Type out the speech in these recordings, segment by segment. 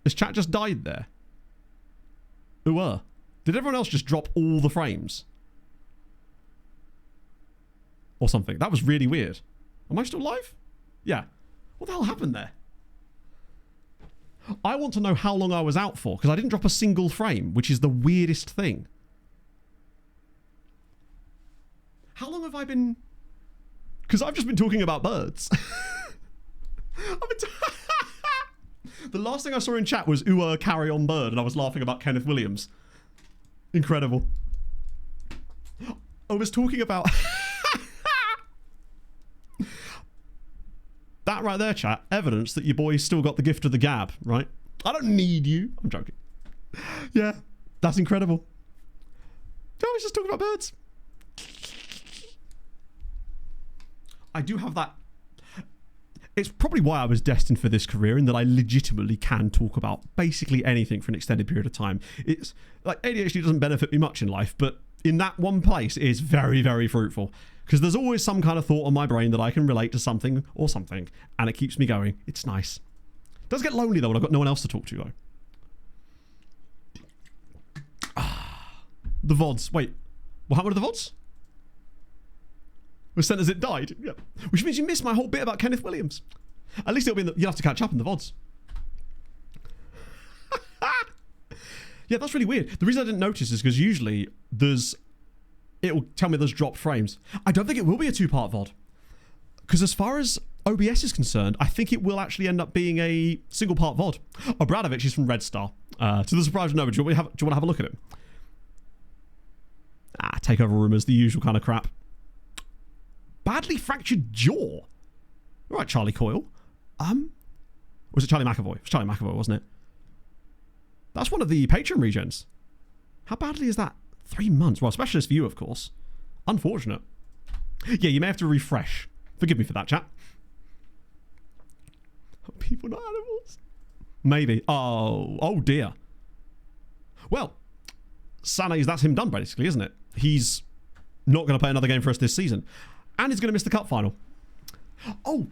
Has chat just died there? Ooh, did everyone else just drop all the frames? Or something. That was really weird. Am I still live? Yeah. What the hell happened there? I want to know how long I was out for, because I didn't drop a single frame, which is the weirdest thing. How long have I been... Because I've just been talking about birds. The last thing I saw in chat was, ooh, carry on bird, and I was laughing about Kenneth Williams. Incredible. I was talking about... That right there, chat, evidence that your boy's still got the gift of the gab, right? I don't need you. I'm joking. Yeah, that's incredible. I was just talking about birds. I do have that. It's probably why I was destined for this career, in that I legitimately can talk about basically anything for an extended period of time. It's like ADHD doesn't benefit me much in life, but in that one place, it is very, very fruitful. Because there's always some kind of thought on my brain that I can relate to something or something, and it keeps me going. It's nice. It does get lonely, though, when I've got no one else to talk to, though. The VODs. Wait, what happened to the VODs? Was sent as it died. Yeah. Which means you missed my whole bit about Kenneth Williams. At least it'll be you'll have to catch up in the VODs. Yeah, that's really weird. The reason I didn't notice is because usually it'll tell me there's dropped frames. I don't think it will be a two-part VOD. Because as far as OBS is concerned, I think it will actually end up being a single-part VOD. Obradovich is from Red Star. To the surprise of nobody, do you want to have a look at it? Takeover rumours, the usual kind of crap. Badly fractured jaw. All right, Charlie Coyle. Was it Charlie McAvoy? It was Charlie McAvoy, wasn't it? That's one of the Patreon regens. How badly is that? 3 months. Well, specialist for you, of course. Unfortunate. Yeah, you may have to refresh. Forgive me for that, chat. People, not animals. Maybe. Oh dear. Well, Sané's, that's him done, basically, isn't it? He's not going to play another game for us this season. And he's going to miss the cup final. Oh,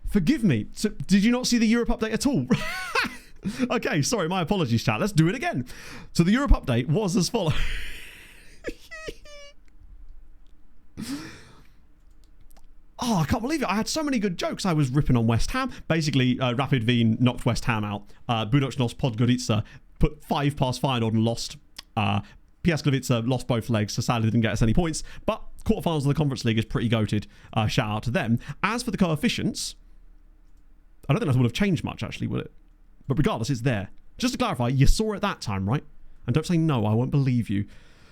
forgive me. So, did you not see the Europe update at all? Okay, sorry, my apologies, chat. Let's do it again. So the Europe update was as follows. Oh, I can't believe it. I had so many good jokes. I was ripping on West Ham. Basically, Rapid Wien knocked West Ham out. Budućnost Podgorica put 5 past Feyenoord and lost. Piasklevica lost both legs, so sadly didn't get us any points. But quarterfinals of the Conference League is pretty goated. Shout out to them. As for the coefficients, I don't think that would have changed much, actually, would it? But regardless, it's there. Just to clarify, you saw it that time, right? And don't say no, I won't believe you.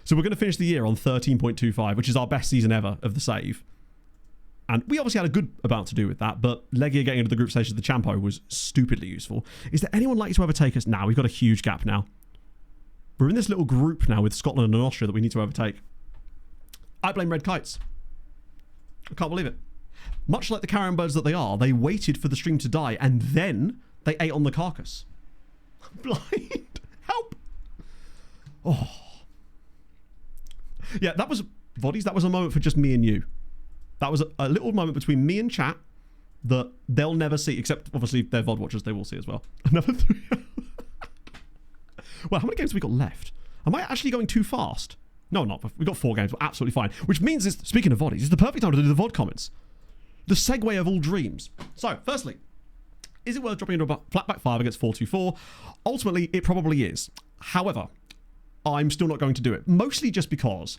So we're going to finish the year on 13.25, which is our best season ever of the save. And we obviously had a good amount to do with that, but Legia getting into the group stage of the Champo was stupidly useful. Is there anyone likely to overtake us? Now, we've got a huge gap now. We're in this little group now with Scotland and Austria that we need to overtake. I blame Red Kites. I can't believe it. Much like the carrion birds that they are, they waited for the stream to die and then they ate on the carcass. I'm blind. Help. Oh. Yeah, that was, Voddies, that was a moment for just me and you. That was a little moment between me and chat that they'll never see, except obviously if they're VOD watchers, they will see as well. Another 3. Well, how many games have we got left? Am I actually going too fast? No, not. We've got 4 games. We're absolutely fine. Which means, speaking of VODies, it's the perfect time to do the VOD comments. The segue of all dreams. So, firstly, is it worth dropping into a flat back 5 against 4-2-4? Ultimately, it probably is. However, I'm still not going to do it. Mostly just because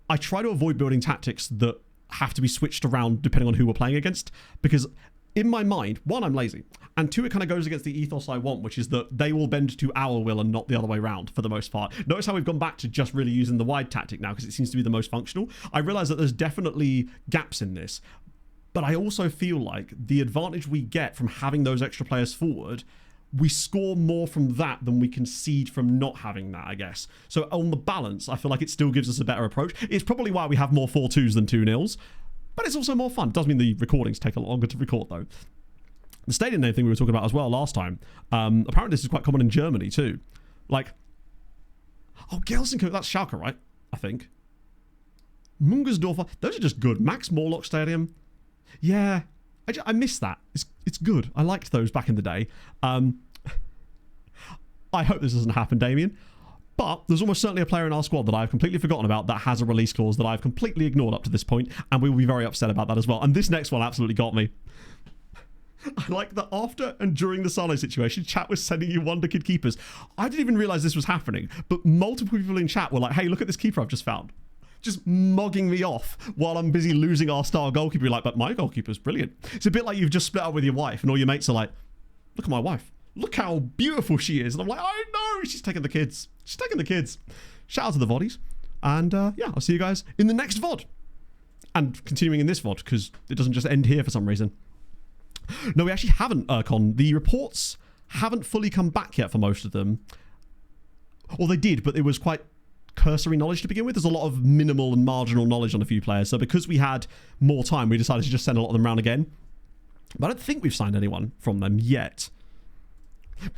I try to avoid building tactics that have to be switched around depending on who we're playing against. Because in my mind, 1, I'm lazy. And 2, it kind of goes against the ethos I want, which is that they will bend to our will and not the other way around for the most part. Notice how we've gone back to just really using the wide tactic now because it seems to be the most functional. I realize that there's definitely gaps in this. But I also feel like the advantage we get from having those extra players forward, we score more from that than we concede from not having that, I guess. So on the balance, I feel like it still gives us a better approach. It's probably why we have more 4-2s than 2-0s, but it's also more fun. It does mean the recordings take a lot longer to record, though. The stadium name thing we were talking about as well last time, apparently this is quite common in Germany, too. Like, oh, Gelsenkirchen, that's Schalke, right? I think. Mungersdorfer, those are just good. Max Morlock Stadium. Yeah, I miss that. It's good. I liked those back in the day. I hope this doesn't happen, Damien. But there's almost certainly a player in our squad that I've completely forgotten about that has a release clause that I've completely ignored up to this point, and we will be very upset about that as well. And this next one absolutely got me. I like that after and during the Sano situation, chat was sending you Wonder Kid keepers. I didn't even realize this was happening, but multiple people in chat were like, hey, look at this keeper I've just found. Just mugging me off while I'm busy losing our star goalkeeper. You're like, but my goalkeeper's brilliant. It's a bit like you've just split up with your wife and all your mates are like, look at my wife. Look how beautiful she is. And I'm like, I know, she's taking the kids. She's taking the kids. Shout out to the VODies. And yeah, I'll see you guys in the next VOD. And continuing in this VOD, because it doesn't just end here for some reason. No, we actually haven't, Con. The reports haven't fully come back yet for most of them. Or they did, but it was quite cursory knowledge to begin with. There's a lot of minimal and marginal knowledge on a few players. So because we had more time, we decided to just send a lot of them around again. But I don't think we've signed anyone from them yet.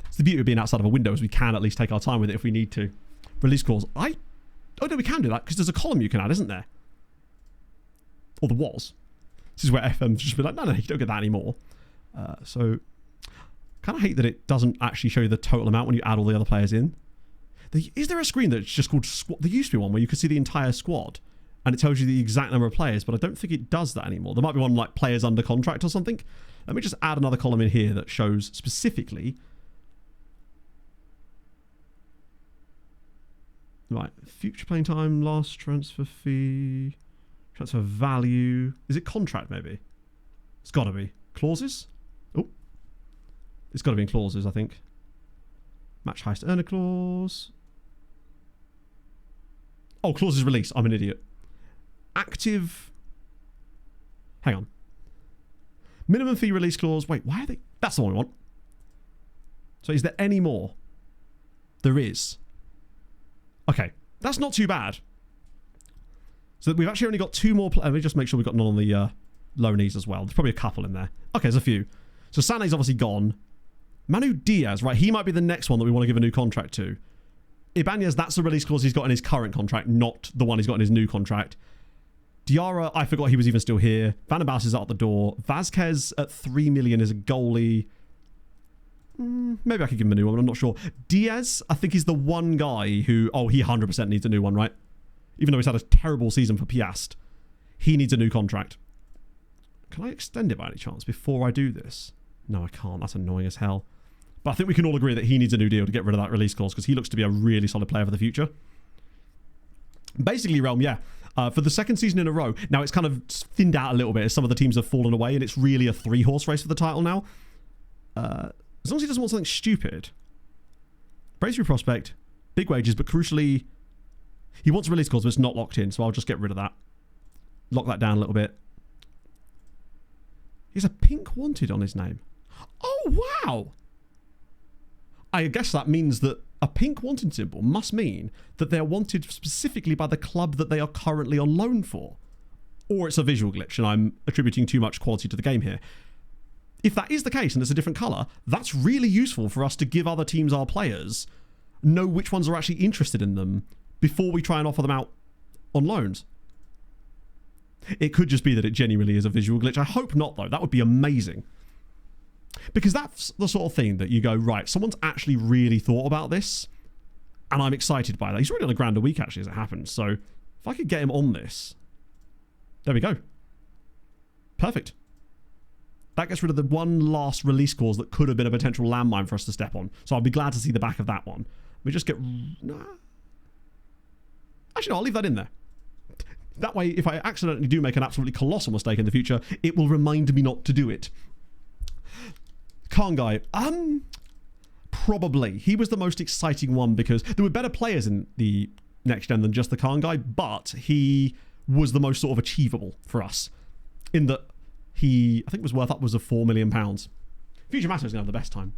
It's the beauty of being outside of a window is we can at least take our time with it if we need to. Release clause. Oh no, we can do that because there's a column you can add, isn't there? Or there was. This is where FM's just be like, no, you don't get that anymore. So, kind of hate that it doesn't actually show you the total amount when you add all the other players in. Is there a screen that's just called squad? There used to be one where you could see the entire squad and it tells you the exact number of players, but I don't think it does that anymore. There might be one like players under contract or something. Let me just add another column in here that shows specifically. Right, future playing time, last transfer fee, transfer value. Is it contract maybe? It's got to be. Clauses? Oh. It's got to be in clauses, I think. Match highest earner clause. Oh, clauses release. I'm an idiot. Active. Hang on. Minimum fee release clause. Wait, why are they? That's the one we want. So is there any more? There is. Okay, that's not too bad. So we've actually only got 2 more. Let me just make sure we've got none on the loanees as well. There's probably a couple in there. Okay, there's a few. So Sané's obviously gone. Manu Diaz, right? He might be the next one that we want to give a new contract to. Ibanez, that's the release clause he's got in his current contract, not the one he's got in his new contract. Diarra, I forgot he was even still here. Van der Baas is out the door. Vazquez at 3 million is a goalie. Maybe I could give him a new one, I'm not sure. Diaz, I think he's the one guy who... Oh, he 100% needs a new one, right? Even though he's had a terrible season for Piast. He needs a new contract. Can I extend it by any chance before I do this? No, I can't. That's annoying as hell. But I think we can all agree that he needs a new deal to get rid of that release clause because he looks to be a really solid player for the future. Basically, Realm, yeah. For the second season in a row. Now, it's kind of thinned out a little bit as some of the teams have fallen away and it's really a 3-horse race for the title now. As long as he doesn't want something stupid. Breakthrough prospect, big wages, but crucially, he wants a release clause, but it's not locked in, so I'll just get rid of that. Lock that down a little bit. He has a pink wanted on his name. Oh, wow! I guess that means that a pink wanted symbol must mean that they're wanted specifically by the club that they are currently on loan for. Or it's a visual glitch, and I'm attributing too much quality to the game here. If that is the case and it's a different colour, that's really useful for us to give other teams our players, know which ones are actually interested in them before we try and offer them out on loans. It could just be that it genuinely is a visual glitch. I hope not, though. That would be amazing. Because that's the sort of thing that you go, right, someone's actually really thought about this, and I'm excited by that. He's already on £1,000 a week, actually, as it happens. So if I could get him on this, there we go. Perfect. That gets rid of the one last release clause that could have been a potential landmine for us to step on. So I'll be glad to see the back of that one. We just get... Nah. Actually, no, I'll leave that in there. That way, if I accidentally do make an absolutely colossal mistake in the future, it will remind me not to do it. Khan guy. Probably. He was the most exciting one because there were better players in the next gen than just the Khan guy, but he was the most sort of achievable for us. In that he, I think, was worth upwards of £4 million. Future Matter is going to have the best time.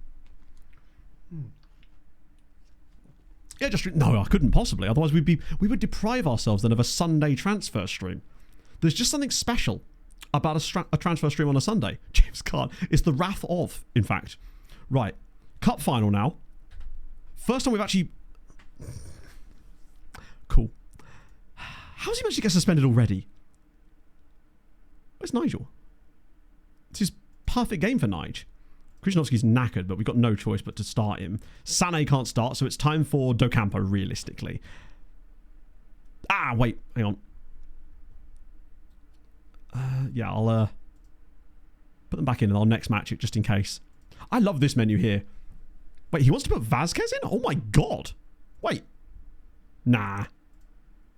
Yeah, just no, I couldn't possibly. Otherwise, we would deprive ourselves then of a Sunday transfer stream. There's just something special about a transfer stream on a Sunday. James can't. It's the wrath of, in fact. Right, cup final now. First time we've actually. Cool. How's he managed to get suspended already? Where's Nigel? It's his perfect game for Nige. Krzyżanowski's knackered, but we've got no choice but to start him. Sané can't start, so it's time for Docampo, realistically. Ah, wait, hang on. Yeah, I'll put them back in and I'll next match it just in case. I love this menu here. Wait, he wants to put Vazquez in? Oh my god. Wait. Nah. I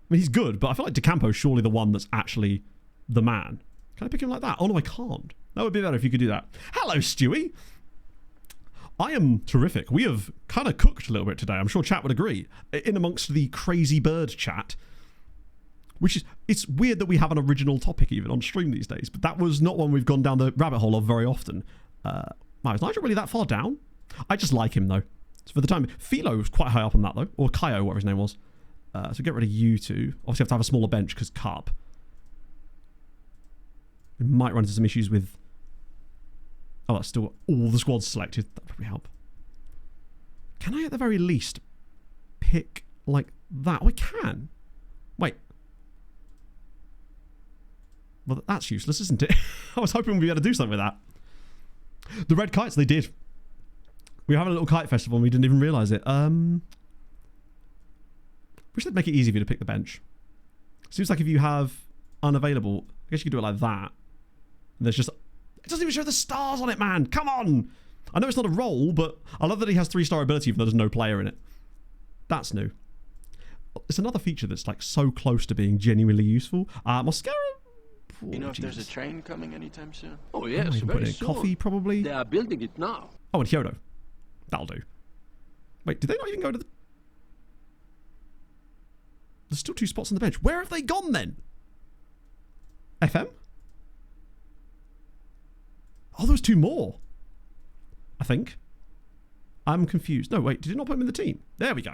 mean, he's good, but I feel like Docampo's surely the one that's actually the man. Can I pick him like that? Oh no, I can't. That would be better if you could do that. Hello, Stewie. I am terrific. We have kind of cooked a little bit today. I'm sure chat would agree. In amongst the crazy bird chat. Which is, it's weird that we have an original topic even on stream these days, but that was not one we've gone down the rabbit hole of very often. Wow, is Nigel really that far down? I just like him though. So for the time, Philo was quite high up on that though, or Kaio, whatever his name was. So get rid of you two. Obviously have to have a smaller bench because Cup. We might run into some issues with... Oh, that's still all the squads selected. That'd probably help. Can I at the very least pick like that? Oh, I can. Wait. Well, that's useless, isn't it? I was hoping we'd be able to do something with that. The red kites, they did. We were having a little kite festival and we didn't even realise it. Wish they'd make it easy for you to pick the bench. Seems like if you have unavailable, I guess you could do it like that. And there's just... It doesn't even show the stars on it, man. Come on. I know it's not a role, but I love that he has 3-star ability even though there's no player in it. That's new. It's another feature that's like so close to being genuinely useful. Mascara... Oh, you know if there's a train coming anytime soon? Oh yes, I can put in coffee probably. They are building it now. Oh, and Kyoto. That'll do. Wait, did they not even go to the... There's still 2 spots on the bench. Where have they gone then? FM? Oh, there was 2 more. I think. I'm confused. No, wait, did it not put him in the team? There we go.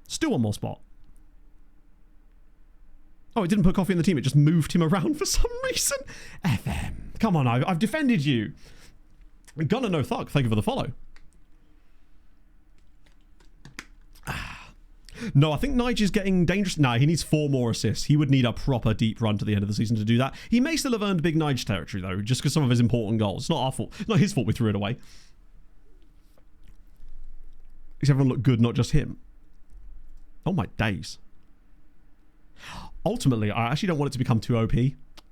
Still 1 more spot. Oh, it didn't put Coffee in the team. It just moved him around for some reason. FM. Come on, I've defended you. Gunner no thug. Thank you for the follow. No, I think Nigel's getting dangerous. Nah, he needs 4 more assists. He would need a proper deep run to the end of the season to do that. He may still have earned big Nige territory, though, just because some of his important goals. It's not our fault. It's not his fault we threw it away. Because everyone looked good, not just him. Oh, my days. Ultimately, I actually don't want it to become too OP.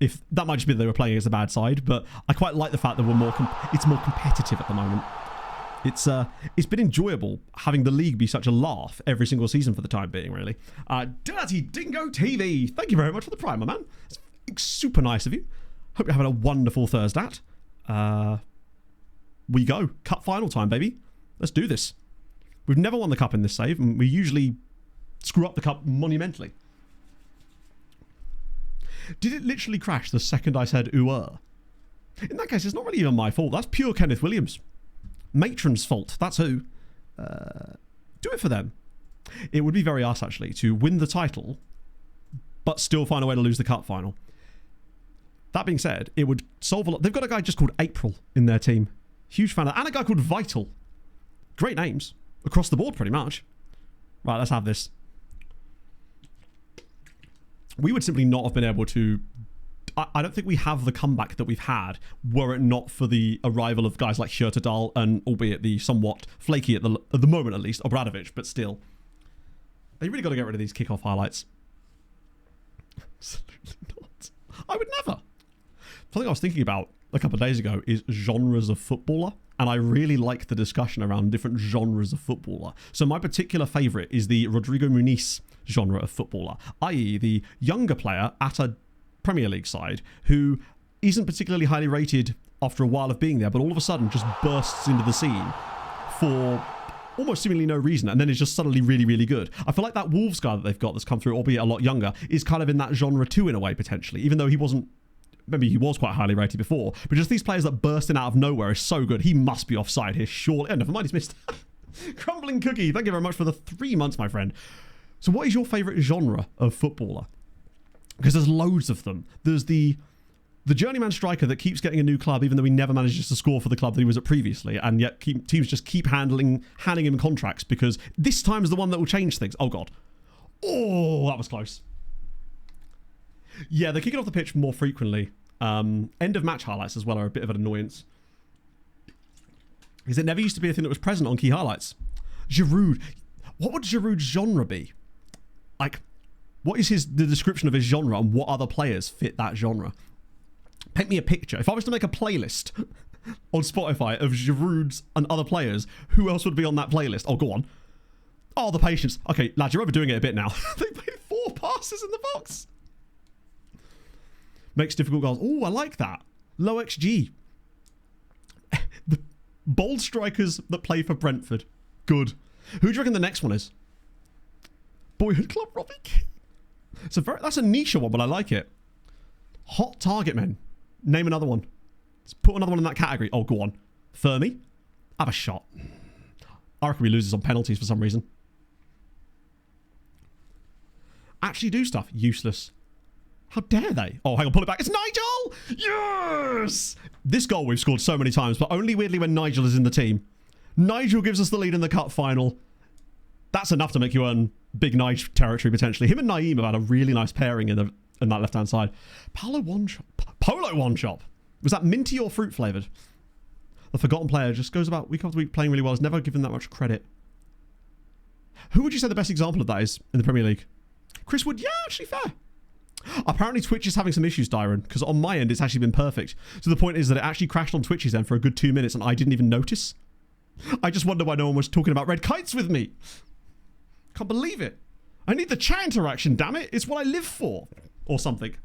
If that might just be that they were playing against a bad side, but I quite like the fact that we're more it's more competitive at the moment. It's been enjoyable having the league be such a laugh every single season for the time being, really. Dirty Dingo TV, thank you very much for the prime, my man. It's super nice of you. Hope you're having a wonderful Thursday. We go. Cup final time, baby. Let's do this. We've never won the cup in this save, and we usually screw up the cup monumentally. Did it literally crash the second I said ooh? In that case, it's not really even my fault. That's pure Kenneth Williams. Matron's fault. That's who. Do it for them. It would be very us, actually, to win the title, but still find a way to lose the cup final. That being said, it would solve a lot. They've got a guy just called April in their team. Huge fan of that. And a guy called Vital. Great names. Across the board, pretty much. Right, let's have this. We would simply not have been able to... I don't think we have the comeback that we've had were it not for the arrival of guys like Hjertedal and, albeit the somewhat flaky at the moment at least, Obradovic, but still. You really got to get rid of these kickoff highlights. Absolutely not. I would never. Something I was thinking about a couple of days ago is genres of footballer, and I really like the discussion around different genres of footballer. So my particular favourite is the Rodrigo Muniz genre of footballer, i.e. the younger player at a Premier League side who isn't particularly highly rated after a while of being there, but all of a sudden just bursts into the scene for almost seemingly no reason, and then is just suddenly really, really good. I feel like that Wolves guy that they've got that's come through, albeit a lot younger, is kind of in that genre too in a way, potentially, even though he wasn't... Maybe he was quite highly rated before, but just these players that burst in out of nowhere is so good. He must be offside here, surely. Oh, never mind, he's missed. Crumbling Cookie, thank you very much for the 3 months, my friend. So what is your favourite genre of footballer? Because there's loads of them. There's the journeyman striker that keeps getting a new club even though he never manages to score for the club that he was at previously, and yet teams just keep handing him contracts because this time is the one that will change things. Oh, God. Oh, that was close. Yeah, they're kicking off the pitch more frequently. End of match highlights as well are a bit of an annoyance. Because it never used to be a thing that was present on key highlights. Giroud. What would Giroud's genre be? Like, what is the description of his genre and what other players fit that genre? Paint me a picture. If I was to make a playlist on Spotify of Giroud's and other players, who else would be on that playlist? Oh, go on. Oh, the patience. Okay, lads, you're overdoing it a bit now. They played 4 passes in the box. Makes difficult goals. Oh, I like that. Low XG. The bold strikers that play for Brentford. Good. Who do you reckon the next one is? Boyhood Club Robbie King. That's a niche one, but I like it. Hot target men. Name another one. Let's put another one in that category. Oh, go on. Fermi. Have a shot. I reckon we loses on penalties for some reason. Actually do stuff. Useless. How dare they? Oh, hang on. Pull it back. It's Nigel! Yes! This goal we've scored so many times, but only weirdly when Nigel is in the team. Nigel gives us the lead in the cup final. That's enough to make you earn big Nige territory, potentially. Him and Naeem have had a really nice pairing in that left-hand side. Polo One Shop. Was that minty or fruit-flavoured? The forgotten player just goes about week after week playing really well. Is never given that much credit. Who would you say the best example of that is in the Premier League? Chris Wood? Yeah, actually fair. Apparently Twitch is having some issues, Dyron, because on my end it's actually been perfect. So the point is that it actually crashed on Twitch's end for a good 2 minutes and I didn't even notice. I just wonder why no one was talking about red kites with me. Can't believe it. I need the chat interaction, damn it. It's what I live for. Or something.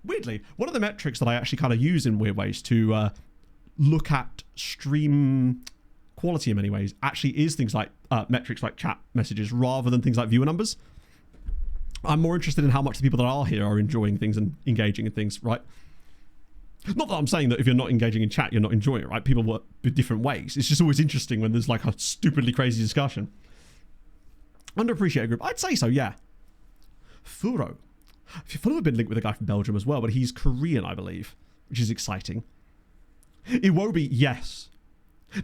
Weirdly, one of the metrics that I actually kind of use in weird ways to look at stream quality in many ways actually is things like metrics like chat messages rather than things like viewer numbers. I'm more interested in how much the people that are here are enjoying things and engaging in things, right? Not that I'm saying that if you're not engaging in chat, you're not enjoying it, right? People work in different ways. It's just always interesting when there's like a stupidly crazy discussion. Underappreciated group. I'd say so, yeah. Furo. Furo have been linked with a guy from Belgium as well, but he's Korean, I believe, which is exciting. Iwobi, yes.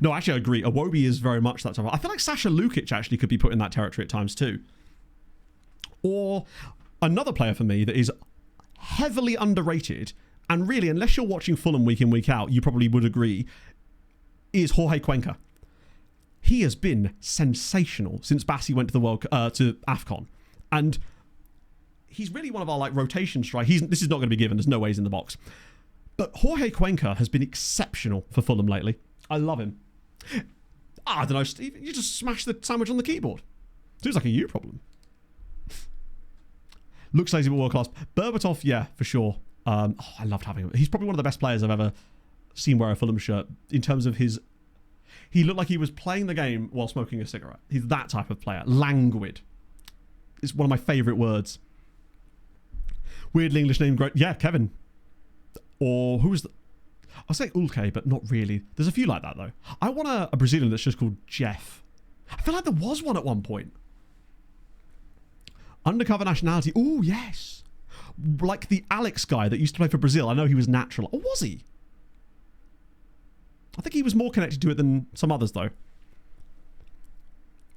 No, actually, I agree. Iwobi is very much that type of... I feel like Sasha Lukic actually could be put in that territory at times too. Or another player for me that is heavily underrated, and really, unless you're watching Fulham week in, week out, you probably would agree, is Jorge Cuenca. He has been sensational since Bassi went to to AFCON. And he's really one of our like rotation strikers. This is not going to be given. There's no way he's in the box. But Jorge Cuenca has been exceptional for Fulham lately. I love him. I don't know, Steve. You just smashed the sandwich on the keyboard. Seems like a you problem. Looks lazy but world class. Berbatov, yeah, for sure. I loved having him. He's probably one of the best players I've ever seen wear a Fulham shirt in terms of his... He looked like he was playing the game while smoking a cigarette. He's that type of player. Languid. It's one of my favourite words. Weirdly English name, great. Yeah, Kevin. Or who was the... I'll say Ulke, but not really. There's a few like that, though. I want a Brazilian that's just called Jeff. I feel like there was one at one point. Undercover nationality. Oh, yes. Like the Alex guy that used to play for Brazil. I know he was natural. Or was he? I think he was more connected to it than some others, though.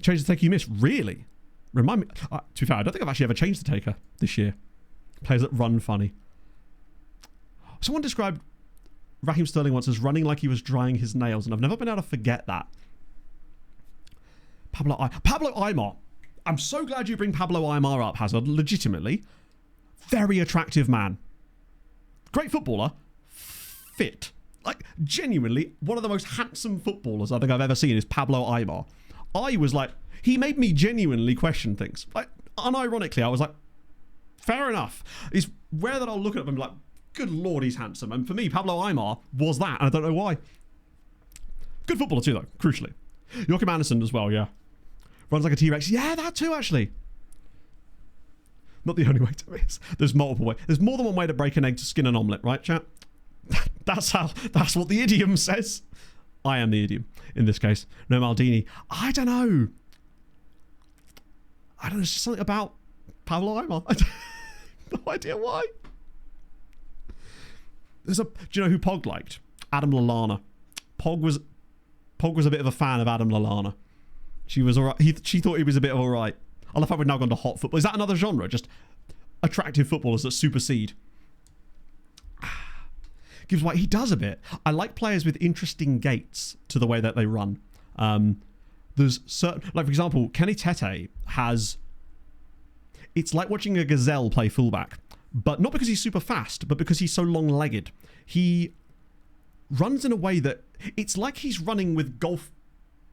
Change the taker you missed. Really? Remind me. To be fair, I don't think I've actually ever changed the taker this year. Players that run funny. Someone described Raheem Sterling once as running like he was drying his nails, and I've never been able to forget that. Pablo Aimar. I'm so glad you bring Pablo Aimar up, Hazard. Legitimately. Very attractive man. Great footballer. Fit. Like, genuinely, one of the most handsome footballers I think I've ever seen is Pablo Aimar. I was like, he made me genuinely question things. Like, unironically, I was like, fair enough. It's rare that I'll look at him and be like, good lord, he's handsome. And for me, Pablo Aimar was that, and I don't know why. Good footballer too, though, crucially. Joachim Andersen as well, yeah. Runs like a T-Rex. Yeah, that too, actually. Not the only way to miss. There's multiple ways. There's more than one way to break an egg to skin an omelette, right, chat? That's what the idiom says. I am the idiom in this case. No Maldini. I don't know. It's just something about Pablo Aimar. No idea why. Do you know who Pog liked? Adam Lallana. Pog was a bit of a fan of Adam Lallana. She was alright. She thought he was a bit of alright. I love how we've now gone to hot football. Is that another genre? Just attractive footballers that supersede. gives way. He does a bit. I like players with interesting gaits to the way that they run. There's certain, like for example, Kenny Tete has. It's like watching a gazelle play fullback, but not because he's super fast, but because he's so long-legged. He runs in a way that it's like he's running with golf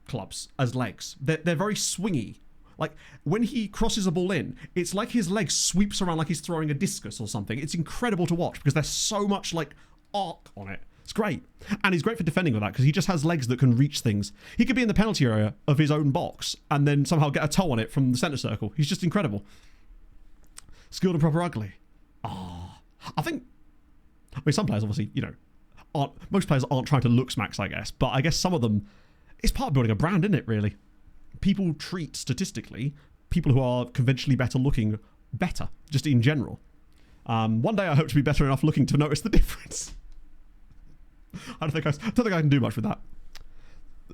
clubs as legs. They're very swingy. Like when he crosses a ball in, it's like his leg sweeps around like he's throwing a discus or something. It's incredible to watch because there's so much like arc on it. It's great. And he's great for defending with that because he just has legs that can reach things. He could be in the penalty area of his own box and then somehow get a toe on it from the centre circle. He's just incredible. Skilled and proper ugly. I mean, some players obviously, most players aren't trying to look smacks, I guess. But I guess some of them, it's part of building a brand, isn't it, really? People treat, statistically, people who are conventionally better looking better, just in general. One day I hope to be better enough looking to notice the difference. I don't think I can do much with that.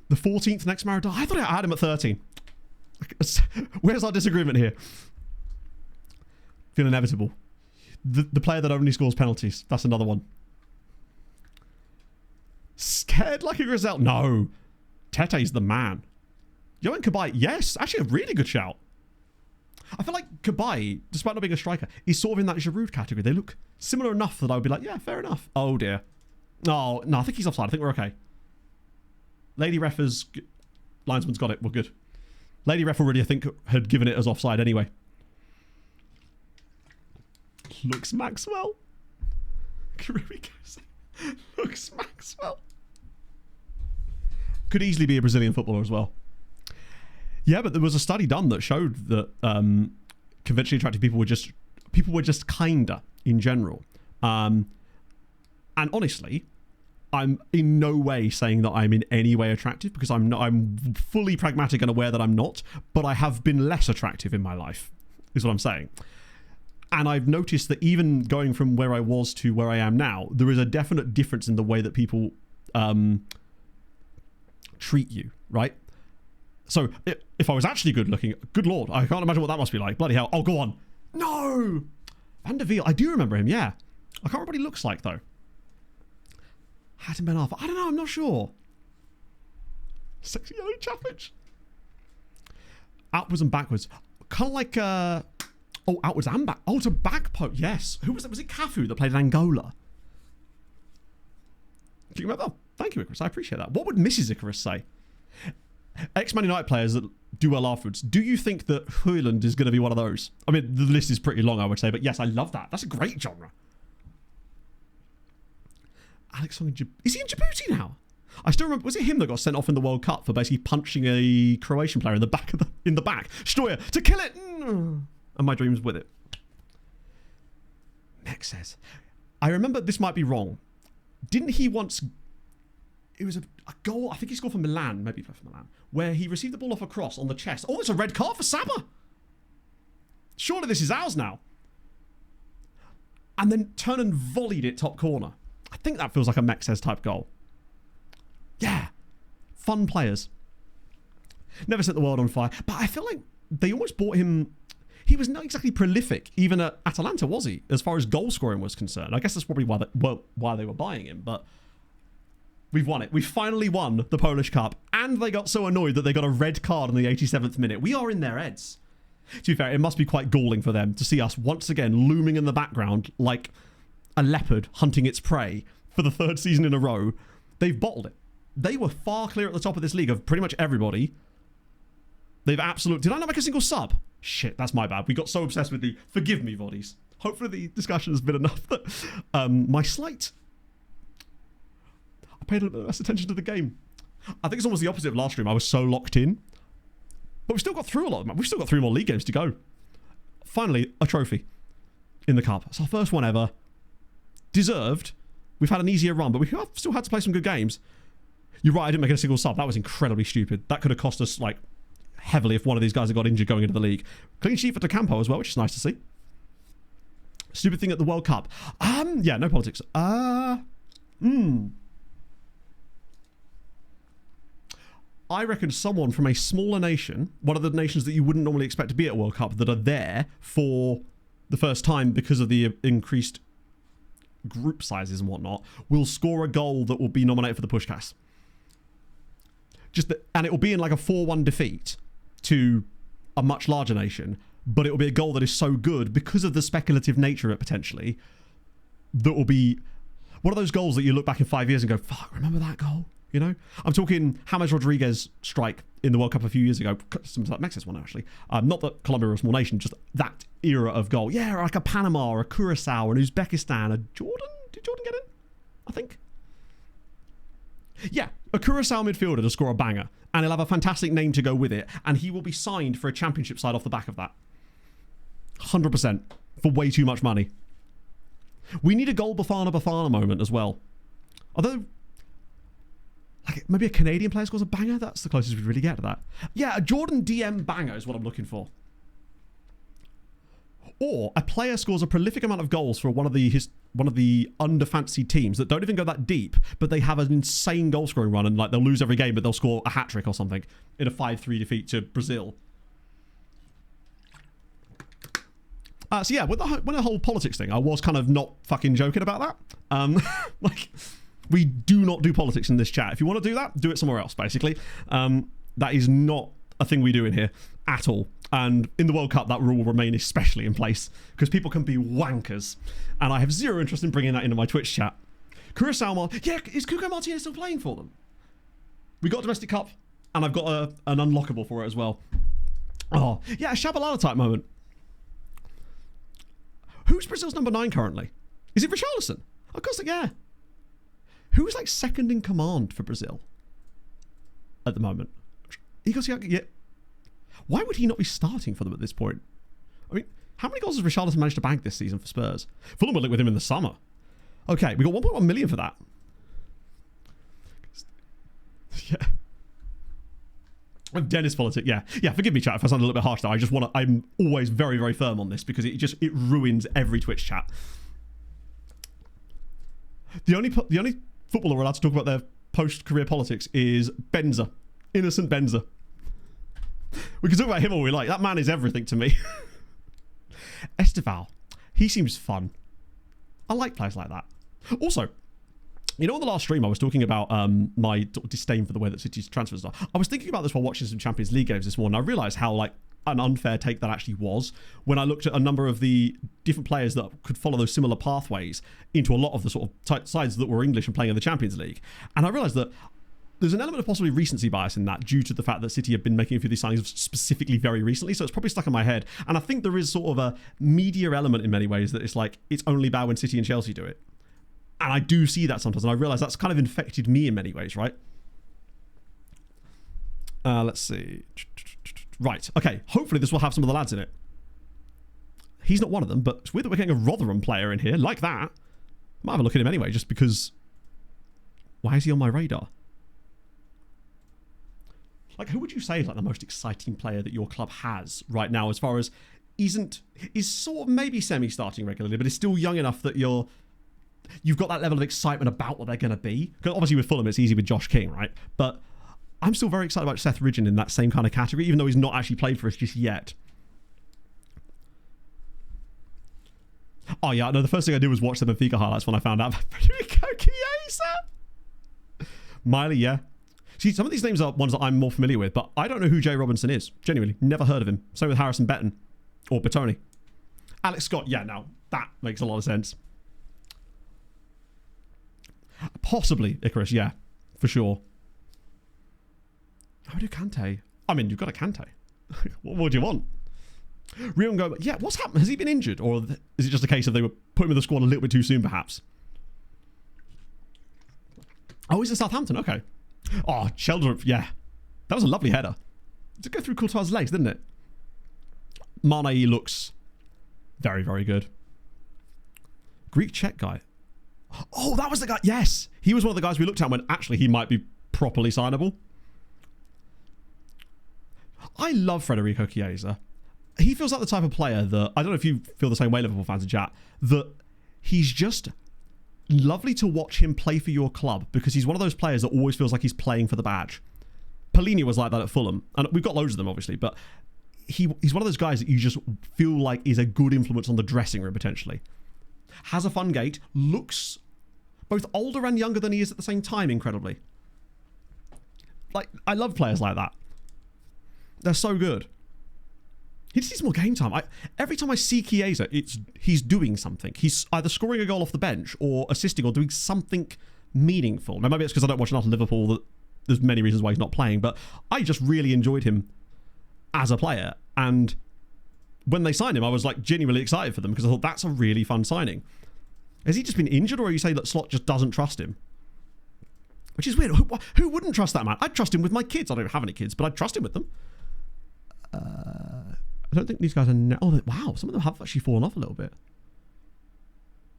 The 14th next Maradona. I thought I had him at 13. Where's our disagreement here? Feel inevitable. The player that only scores penalties. That's another one. Scared like a gazelle? No. Tete's the man. Yohan Cabaye, yes. Actually, a really good shout. I feel like Cabaye, despite not being a striker, is sort of in that Giroud category. They look similar enough that I would be like, yeah, fair enough. Oh, dear. Oh, no, I think he's offside. I think we're okay. Lady ref has... Linesman's got it. We're good. Lady ref already, I think, had given it as offside anyway. Looks Maxwell. Looks Maxwell. Could easily be a Brazilian footballer as well. Yeah, but there was a study done that showed that conventionally attractive people were just kinder in general. And honestly, I'm in no way saying that I'm in any way attractive because I'm fully pragmatic and aware that I'm not, but I have been less attractive in my life, is what I'm saying. And I've noticed that even going from where I was to where I am now, there is a definite difference in the way that people treat you, right? So if I was actually good looking, good Lord, I can't imagine what that must be like. Bloody hell. Oh, go on. No! Van der Wiel. I do remember him, yeah. I can't remember what he looks like, though. Hatem Ben Arfa. I don't know, I'm not sure. Sexy yellow chappage. Outwards and backwards. Kind of like... outwards and back. Oh, to back post. Yes. Who was it? Was it Cafu that played in Angola? Do you remember? Thank you, Icarus. I appreciate that. What would Mrs. Icarus say? Ex-Man United players that do well afterwards. Do you think that Højlund is going to be one of those? I mean, the list is pretty long, I would say, but yes, I love that. That's a great genre. Alex Song is he in Djibouti now? I still remember. Was it him that got sent off in the World Cup for basically punching a Croatian player in the back Stoya to kill it? And my dreams with it. Next says, I remember this might be wrong. Didn't he once? It was a goal. I think he scored for Milan. Maybe he played for Milan, where he received the ball off a cross on the chest. Oh, it's a red card for Saba. Surely this is ours now. And then turned and volleyed it top corner. I think that feels like a Mexes type goal. Yeah. Fun players. Never set the world on fire. But I feel like they almost bought him. He was not exactly prolific, even at Atalanta, was he? As far as goal scoring was concerned. I guess that's probably why they were buying him. But we've won it. We finally won the Polish Cup. And they got so annoyed that they got a red card in the 87th minute. We are in their heads. To be fair, it must be quite galling for them to see us once again looming in the background like a leopard hunting its prey for the third season in a row. They've bottled it. They were far clear at the top of this league of pretty much everybody. They've absolutely... Did I not make a single sub? Shit, that's my bad. We got so obsessed with the... Forgive me, Voddies. Hopefully the discussion has been enough that my slight... I paid a little bit less attention to the game. I think it's almost the opposite of last stream. I was so locked in. But we've still got through a lot of them. We've still got 3 more league games to go. Finally, a trophy in the cup. It's our first one ever. Deserved. We've had an easier run, but we have still had to play some good games. You're right, I didn't make a single sub. That was incredibly stupid. That could have cost us, like, heavily if one of these guys had got injured going into the league. Clean sheet for Campo as well, which is nice to see. Stupid thing at the World Cup. Yeah, no politics. I reckon someone from a smaller nation, one of the nations that you wouldn't normally expect to be at a World Cup, that are there for the first time because of the increased group sizes and whatnot, will score a goal that will be nominated for the Puskás. And it will be in like a 4-1 defeat to a much larger nation, but it will be a goal that is so good because of the speculative nature of it potentially, that will be one of those goals that you look back in 5 years and go, fuck, remember that goal? You know? I'm talking James Rodriguez strike in the World Cup a few years ago. Something like Mexico's one, actually. Not that Colombia was a small nation, just that era of goal. Yeah, like a Panama or a Curacao or an Uzbekistan. A Jordan? Did Jordan get in? I think. Yeah, a Curacao midfielder to score a banger. And he'll have a fantastic name to go with it. And he will be signed for a championship side off the back of that. 100%. For way too much money. We need a goal Bafana moment as well. Although, like maybe a Canadian player scores a banger. That's the closest we really get to that. Yeah, a Jordan DM banger is what I'm looking for. Or a player scores a prolific amount of goals for one of the under-fancied teams that don't even go that deep, but they have an insane goal-scoring run and like they'll lose every game, but they'll score a hat-trick or something in a 5-3 defeat to Brazil. So yeah, with the whole politics thing, I was kind of not fucking joking about that. Like, we do not do politics in this chat. If you want to do that, do it somewhere else, basically. That is not a thing we do in here at all. And in the World Cup, that rule will remain especially in place because people can be wankers. And I have zero interest in bringing that into my Twitch chat. Curacao, yeah, is Cuco Martinez still playing for them? We got Domestic Cup, and I've got an unlockable for it as well. Oh, yeah, a Shabalala type moment. Who's Brazil's number 9 currently? Is it Richarlison? Of course, yeah. Who's like second in command for Brazil at the moment? Yeah. Why would he not be starting for them at this point? I mean, how many goals has Richarlison managed to bag this season for Spurs? Fulham will link with him in the summer. Okay, we got 1.1 million for that. Yeah. Dennis politics, yeah. Yeah, forgive me, chat, if I sound a little bit harsh, though. I'm always very, very firm on this because it ruins every Twitch chat. The only footballer we're allowed to talk about their post-career politics is Benza. Innocent Benza. We can talk about him all we like. That man is everything to me. Esteval. He seems fun. I like players like that. Also, you know, on the last stream, I was talking about my disdain for the way that City's transfers are. I was thinking about this while watching some Champions League games this morning. I realised how, like, an unfair take that actually was when I looked at a number of the different players that could follow those similar pathways into a lot of the sort of sides that were English and playing in the Champions League. And I realised that there's an element of possibly recency bias in that due to the fact that City have been making a few of these signings specifically very recently. So it's probably stuck in my head. And I think there is sort of a media element in many ways that it's like, it's only bad when City and Chelsea do it. And I do see that sometimes. And I realise that's kind of infected me in many ways, right? Let's see. Right. Okay. Hopefully this will have some of the lads in it. He's not one of them, but it's weird that we're getting a Rotherham player in here like that. Might have a look at him anyway, just because. Why is he on my radar? Like, who would you say is like the most exciting player that your club has right now, as far as is sort of maybe semi-starting regularly, but is still young enough that you've got that level of excitement about what they're going to be? Because obviously with Fulham, it's easy with Josh King, right? But I'm still very excited about Seth Ridgen in that same kind of category, even though he's not actually played for us just yet. Oh yeah, no, the first thing I did was watch the Benfica highlights when I found out about Federico Chiesa. Miley, yeah. See, some of these names are ones that I'm more familiar with, but I don't know who Jay Robinson is. Genuinely, never heard of him. Same with Harrison Betton. Or Bertoni. Alex Scott, yeah, now, that makes a lot of sense. Possibly Icarus, yeah, for sure. How do Kante? I mean, you've got a Kante. What more do you want? Rion go, yeah, what's happened? Has he been injured? Or is it just a case of they were putting him in the squad a little bit too soon, perhaps? Oh, he's at Southampton, okay. Oh, Sheldon, yeah. That was a lovely header. Did go through Courtois' legs, didn't it? Mane looks very, very good. Greek Czech guy. Oh, that was the guy. Yes. He was one of the guys we looked at when actually he might be properly signable. I love Federico Chiesa. He feels like the type of player that, I don't know if you feel the same way, Liverpool fans in chat, that he's just lovely to watch him play for your club because he's one of those players that always feels like he's playing for the badge. Polini was like that at Fulham, and we've got loads of them obviously, but he's one of those guys that you just feel like is a good influence on the dressing room potentially. has a fun gait, looks both older and younger than he is at the same time, incredibly. Like, I love players like that. They're so good. He just needs more game time. Every time I see Chiesa, he's doing something. He's either scoring a goal off the bench or assisting or doing something meaningful. Now, maybe it's because I don't watch enough Liverpool that there's many reasons why he's not playing, but I just really enjoyed him as a player. And when they signed him, I was like genuinely excited for them because I thought that's a really fun signing. Has he just been injured, or are you saying that Slot just doesn't trust him? Which is weird. Who wouldn't trust that man? I'd trust him with my kids. I don't have any kids, but I'd trust him with them. I don't think these guys are... Oh, wow. Some of them have actually fallen off a little bit.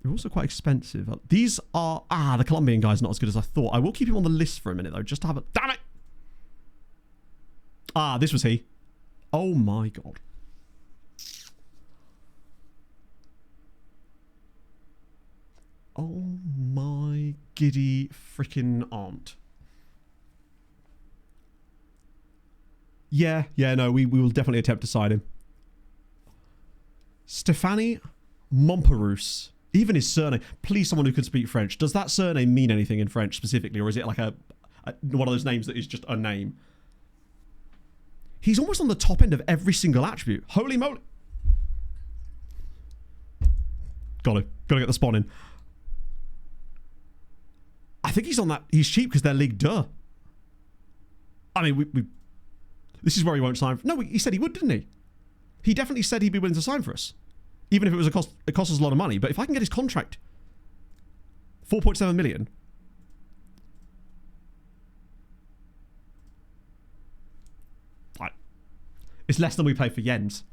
They're also quite expensive. These are... the Colombian guy's not as good as I thought. I will keep him on the list for a minute, though, just to have a... Damn it! This was he. Oh, my God. Oh, my giddy freaking aunt. Yeah, no, we will definitely attempt to sign him. Stefani Momperus. Even his surname. Please, someone who can speak French. Does that surname mean anything in French specifically, or is it like one of those names that is just a name? He's almost on the top end of every single attribute. Holy moly. Gotta get the spawn in. I think he's on that. He's cheap because they're Ligue 2. I mean, we this is where he won't sign. No, he said he would, didn't he? He definitely said he'd be willing to sign for us. Even if it cost us a lot of money. But if I can get his contract, 4.7 million. It's less than we pay for Jens.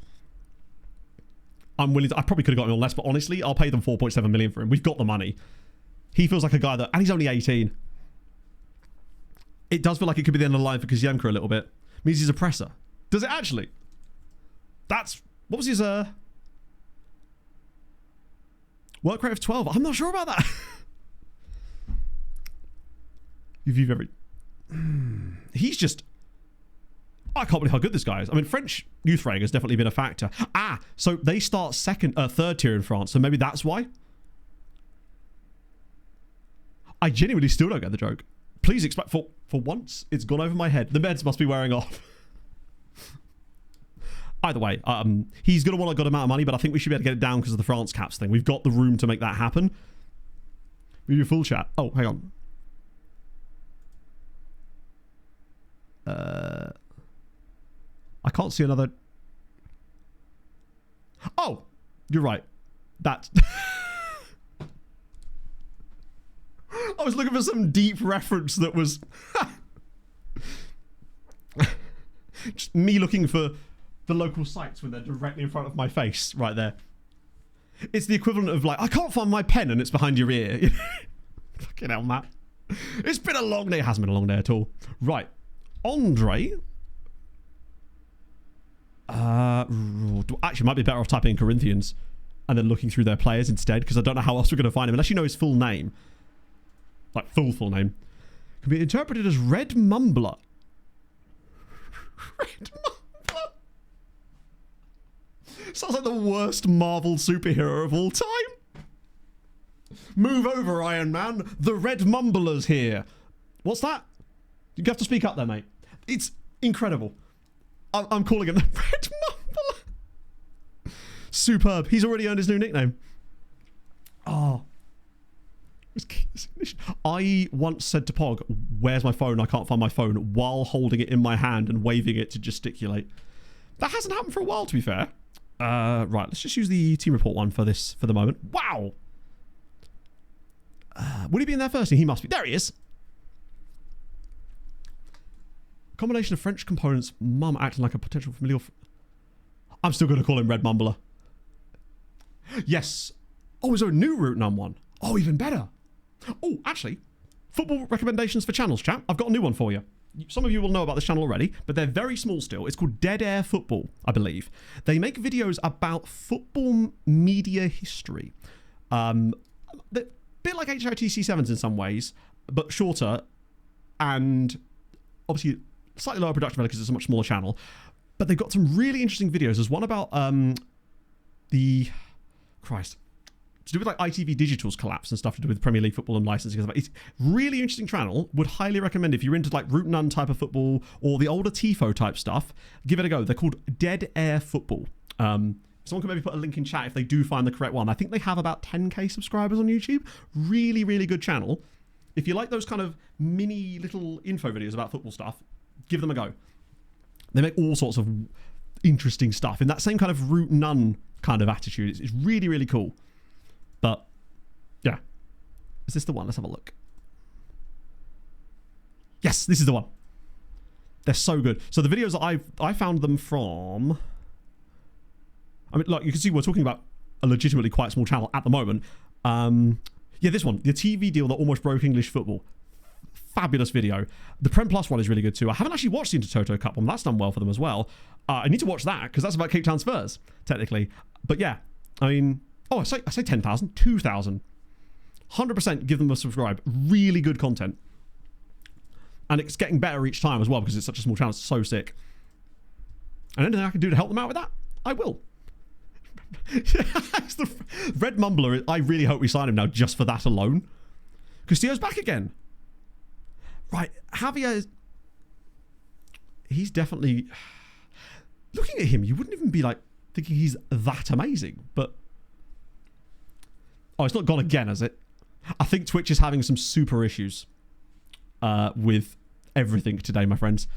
I'm willing to... I probably could have got him on less, but honestly, I'll pay them 4.7 million for him. We've got the money. He feels like a guy that... And he's only 18. It does feel like it could be the end of the line for Kaziemka a little bit. Means he's a presser. Does it actually? That's... What was his... Work rate of 12. I'm not sure about that. If you've ever... He's just... I can't believe how good this guy is. I mean, French youth rating has definitely been a factor. So they start third tier in France, so maybe that's why. I genuinely still don't get the joke. Please expect... For once, it's gone over my head. The meds must be wearing off. Either way, he's going to want a good amount of money, but I think we should be able to get it down because of the France caps thing. We've got the room to make that happen. We do full chat. Oh, hang on. I can't see another... Oh, you're right. That's... I was looking for some deep reference that was... Just me looking for the local sites when they're directly in front of my face right there. It's the equivalent of like, I can't find my pen and it's behind your ear. Fucking hell, Matt. It's been a long day. It hasn't been a long day at all. Right. Andre. Actually, might be better off typing in Corinthians and then looking through their players instead, because I don't know how else we're going to find him unless you know his full name. Like, full name. Can be interpreted as Red Mumbler. Red Mumbler. Sounds like the worst Marvel superhero of all time. Move over, Iron Man. The Red Mumbler's here. What's that? You have to speak up there, mate. It's incredible. I'm calling him the Red Mumbler. Superb. He's already earned his new nickname. Oh. I once said to Pog, where's my phone? I can't find my phone, while holding it in my hand and waving it to gesticulate. That hasn't happened for a while, to be fair. Right, let's just use the team report one for the moment. Wow! Would he be in there first? He must be. There he is! Combination of French components, mum acting like a potential familial... I'm still going to call him Red Mumbler. Yes. Oh, is there a new route num one? Oh, even better. Oh, actually, football recommendations for channels, chat. I've got a new one for you. Some of you will know about this channel already, but they're very small still. It's called Dead Air Football, I believe. They make videos about football media history. A bit like HITC7s in some ways, but shorter and obviously slightly lower production value because it's a much smaller channel. But they've got some really interesting videos. There's one about to do with like ITV Digital's collapse and stuff to do with Premier League football and licensing and stuff. It's really interesting channel. Would highly recommend if you're into like Root None type of football or the older TIFO type stuff, give it a go. They're called Dead Air Football. Someone can maybe put a link in chat if they do find the correct one. I think they have about 10k subscribers on YouTube. Really, really good channel. If you like those kind of mini little info videos about football stuff, give them a go. They make all sorts of interesting stuff in that same kind of Root None kind of attitude. It's really, really cool. But, yeah. Is this the one? Let's have a look. Yes, this is the one. They're so good. So the videos that I found them from... I mean, look, you can see we're talking about a legitimately quite small channel at the moment. Yeah, this one. The TV deal that almost broke English football. Fabulous video. The Prem Plus one is really good too. I haven't actually watched the Intertoto Cup one. That's done well for them as well. I need to watch that because that's about Cape Town Spurs, technically. But yeah, I mean... Oh, I say 10,000, 2,000. 100% give them a subscribe. Really good content. And it's getting better each time as well because it's such a small channel. It's so sick. And anything I can do to help them out with that, I will. The Red Mumbler, I really hope we sign him now just for that alone. Castillo's back again. Right, Javier... He's definitely... Looking at him, you wouldn't even be like thinking he's that amazing, but... Oh, it's not gone again, has it? I think Twitch is having some super issues with everything today, my friends.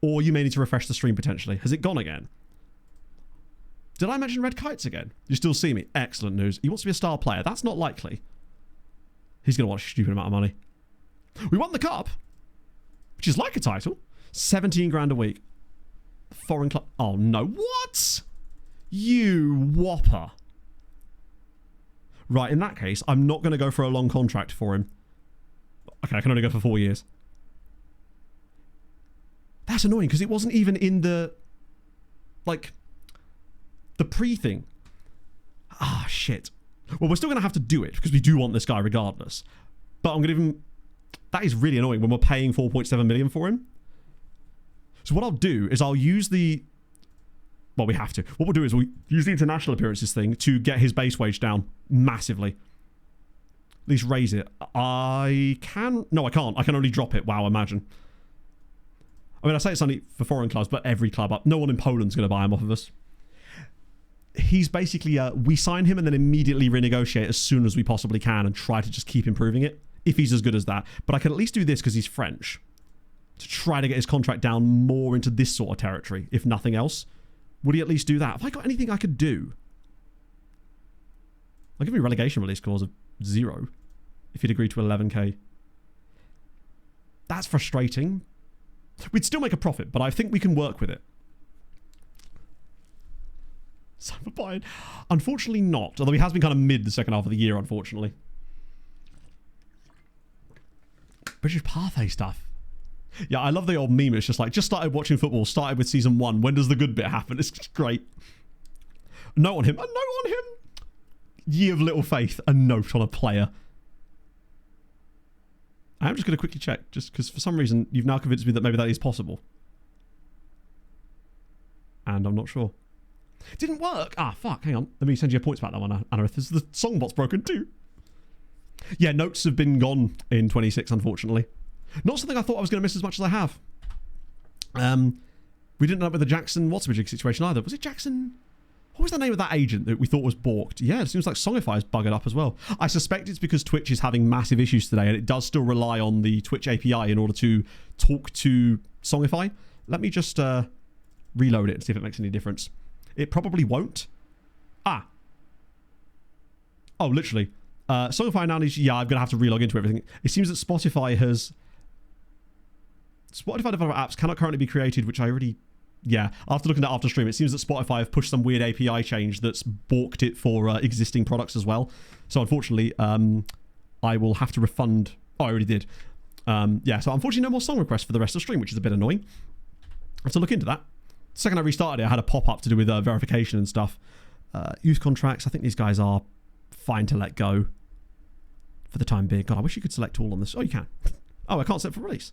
Or you may need to refresh the stream potentially. Has it gone again? Did I mention Red Kites again? You still see me? Excellent news. He wants to be a star player. That's not likely. He's going to want a stupid amount of money. We won the cup, which is like a title. 17 grand a week. Foreign club. Oh, no. What? You whopper. Right, in that case, I'm not going to go for a long contract for him. Okay, I can only go for 4 years. That's annoying, because it wasn't even in the... Like, the pre-thing. Ah, shit. Well, we're still going to have to do it, because we do want this guy regardless. But I'm going to give him... That is really annoying when we're paying 4.7 million for him. So what I'll do is I'll use the... Well, we have to. What we'll do is we'll use the international appearances thing to get his base wage down massively. At least raise it. I can... No, I can't. I can only drop it. Wow, imagine. I mean, I say it's only for foreign clubs, but every club up. No one in Poland's going to buy him off of us. He's basically... we sign him and then immediately renegotiate as soon as we possibly can and try to just keep improving it, if he's as good as that. But I can at least do this because he's French. To try to get his contract down more into this sort of territory, if nothing else. Would he at least do that? Have I got anything I could do? I'll give him a relegation release clause of 0 if he'd agree to 11k. That's frustrating. We'd still make a profit, but I think we can work with it. Cyber Bayern. Unfortunately not. Although he has been kind of mid the second half of the year, unfortunately. British Pathé stuff. Yeah, I love the old meme. It's just like, just started watching football, started with season 1. When does the good bit happen? It's just great. Note on him. A note on him. Ye of little faith. A note on a player. I'm just going to quickly check, just because for some reason you've now convinced me that maybe that is possible. And I'm not sure. It didn't work. Ah, fuck. Hang on. Let me send you a points back that one, Anarith. The song bot's broken too. Yeah, notes have been gone in 26, unfortunately. Not something I thought I was going to miss as much as I have. We didn't end up with the Jackson Watsonbridge situation either. Was it Jackson? What was the name of that agent that we thought was balked? Yeah, it seems like Songify's buggered up as well. I suspect it's because Twitch is having massive issues today and it does still rely on the Twitch API in order to talk to Songify. Let me just reload it and see if it makes any difference. It probably won't. Ah. Oh, literally. Songify now needs... Yeah, I'm going to have to relog into everything. It seems that Spotify has... Spotify developer apps cannot currently be created, which I already... Yeah, after looking at after stream, it seems that Spotify have pushed some weird API change that's balked it for existing products as well. So unfortunately, I will have to refund... Oh, I already did. Yeah, so unfortunately no more song requests for the rest of the stream, which is a bit annoying. I have to look into that. The second I restarted it, I had a pop-up to do with verification and stuff. Youth contracts, I think these guys are fine to let go for the time being. God, I wish you could select all on this. Oh, you can. Oh, I can't set for release.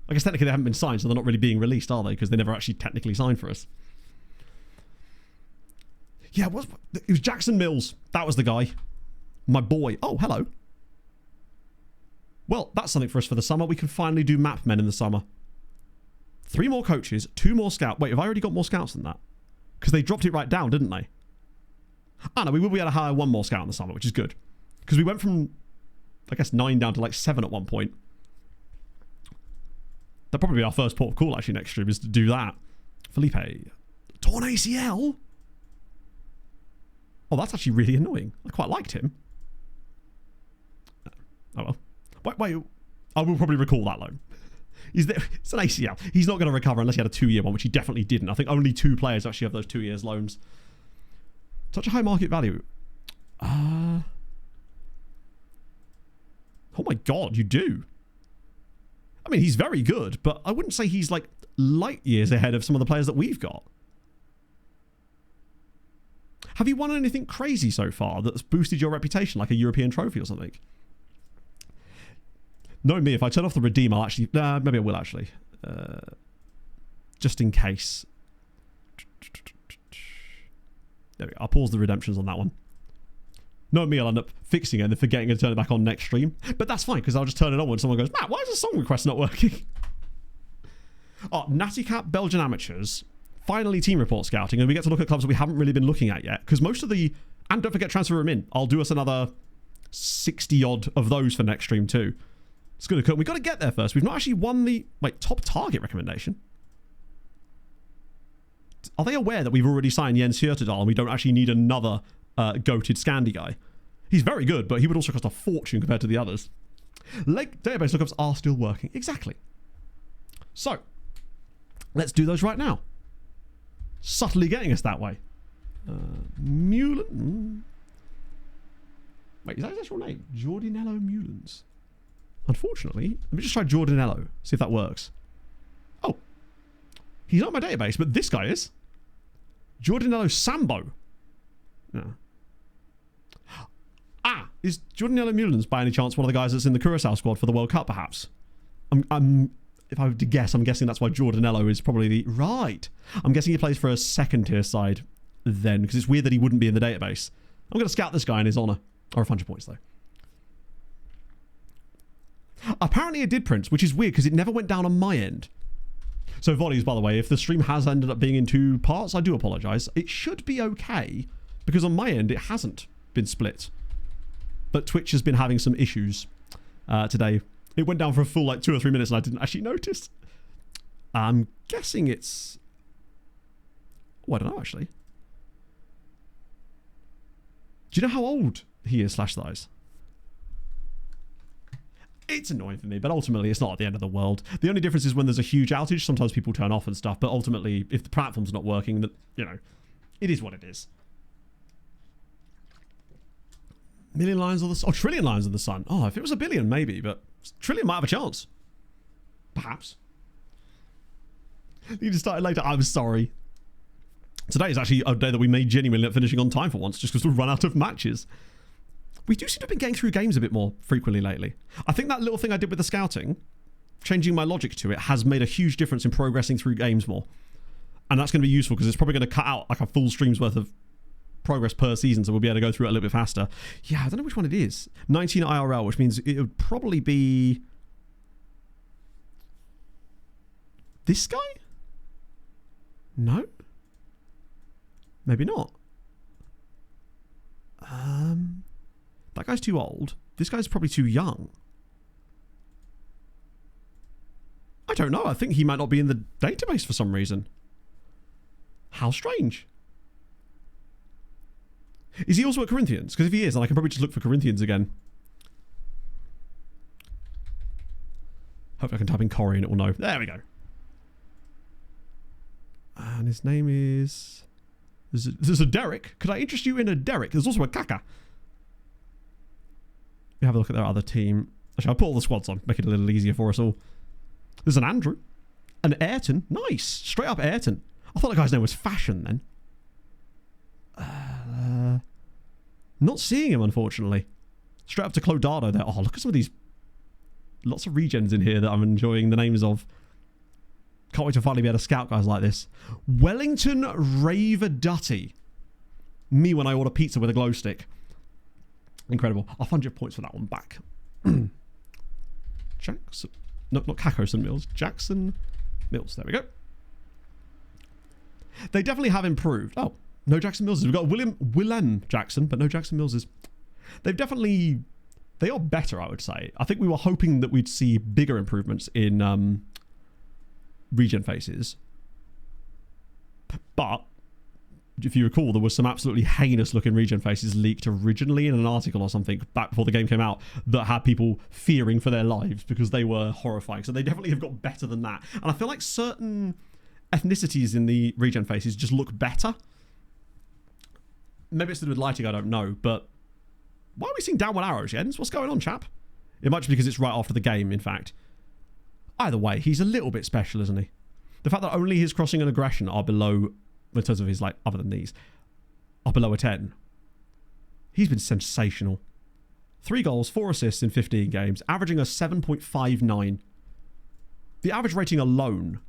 I guess technically they haven't been signed, so they're not really being released, are they? Because they never actually technically signed for us. Yeah, it was Jackson Mills. That was the guy. My boy. Oh, hello. Well, that's something for us for the summer. We can finally do map men in the summer. 3 more coaches, 2 more scouts. Wait, have I already got more scouts than that? Because they dropped it right down, didn't they? Oh, no, we will be able to hire 1 more scout in the summer, which is good. Because we went from, I guess, 9 down to like 7 at one point. That'll probably be our first port of call, actually, next stream, is to do that. Felipe. Torn ACL? Oh, that's actually really annoying. I quite liked him. Oh, well. Wait. I will probably recall that loan. It's an ACL. He's not going to recover unless he had a 2-year one, which he definitely didn't. I think only 2 players actually have those 2 years loans. Such a high market value. Oh my god, you do. I mean, he's very good, but I wouldn't say he's like light years ahead of some of the players that we've got. Have you won anything crazy so far that's boosted your reputation, like a European trophy or something? Knowing me, if I turn off the redeem, I'll actually... maybe I will, actually. Just in case. There we go. I'll pause the redemptions on that one. Knowing me, I'll end up fixing it and then forgetting to turn it back on next stream. But that's fine, because I'll just turn it on when someone goes, Matt, why is the song request not working? Oh, Natty Cat Belgian Amateurs. Finally team report scouting, and we get to look at clubs that we haven't really been looking at yet. Because most of the... And don't forget transfer room in. I'll do us another 60-odd of those for next stream too. It's going to come. We've got to get there first. We've not actually won the... Wait, top target recommendation? Are they aware that we've already signed Jens Hjertedal and we don't actually need another goated Scandi guy? He's very good, but he would also cost a fortune compared to the others. Leg database lookups are still working. Exactly. So, let's do those right now. Subtly getting us that way. Mullen. Wait, is that his actual name? Jordanello Mullens. Unfortunately, let me just try Jordanello, see if that works. Oh, he's not in my database, but this guy is. Jordanello Sambo. Yeah. Ah, is Jordanello Mullens by any chance one of the guys that's in the Curacao squad for the World Cup, perhaps? If I were to guess, I'm guessing that's why Jordanello is probably the... Right. I'm guessing he plays for a second-tier side then, because it's weird that he wouldn't be in the database. I'm going to scout this guy in his honour. Or 100 points, though. Apparently it did print, which is weird because it never went down on my end. So volleys, by the way, if the stream has ended up being in 2 parts, I do apologise. It should be okay because on my end it hasn't been split. But Twitch has been having some issues today. It went down for a full like 2 or 3 minutes and I didn't actually notice. I'm guessing it's... Oh, I don't know actually. Do you know how old he is, /thighs? It's annoying for me, but ultimately it's not at the end of the world. The only difference is when there's a huge outage, sometimes people turn off and stuff, but ultimately, if the platform's not working, then, you know, it is what it is. Million lines of the sun. Oh, trillion lines of the sun. Oh, if it was a billion, maybe, but trillion might have a chance. Perhaps. You just started later. I'm sorry. Today is actually a day that we may genuinely end up finishing on time for once, just because we've run out of matches. We do seem to have been getting through games a bit more frequently lately. I think that little thing I did with the scouting, changing my logic to it, has made a huge difference in progressing through games more. And that's going to be useful because it's probably going to cut out like a full stream's worth of progress per season, so we'll be able to go through it a little bit faster. Yeah, I don't know which one it is. 19 IRL, which means it would probably be... This guy? No? Maybe not. That guy's too old. This guy's probably too young. I don't know. I think he might not be in the database for some reason. How strange. Is he also at Corinthians? Because if he is, then I can probably just look for Corinthians again. Hopefully I can type in Corey and it will know. There we go. And his name is... There's a Derek. Could I interest you in a Derek? There's also a Kaka. We have a look at their other team. Actually, I'll put all the squads on. Make it a little easier for us all. There's an Andrew. An Ayrton. Nice. Straight up Ayrton. I thought that guy's name was Fashion then. Not seeing him, unfortunately. Straight up to Clodado there. Oh, look at some of these. Lots of regens in here that I'm enjoying the names of. Can't wait to finally be able to scout guys like this. Wellington Raver Dutty. me when I order pizza with a glow stick. Incredible. I'll fund your points for that one back. Jackson. No, not Cacoson Mills. Jackson Mills. There we go. They definitely have improved. Oh, no Jackson Mills. We've got Willem Jackson, but no Jackson Mills. They've definitely... They are better, I would say. I think we were hoping that we'd see bigger improvements in regen faces. But if you recall, there was some absolutely heinous looking regen faces leaked originally in an article or something back before the game came out that had people fearing for their lives because they were horrifying. So they definitely have got better than that. And I feel like certain ethnicities in the regen faces just look better. Maybe it's to do with lighting, I don't know. But why are we seeing downward arrows, Jens? What's going on, chap? It might be because it's right after the game, in fact. Either way, he's a little bit special, isn't he? The fact that only his crossing and aggression are below... in terms of his, like, other than these, are below a 10. He's been sensational. 3 goals, 4 assists in 15 games, averaging a 7.59. The average rating alone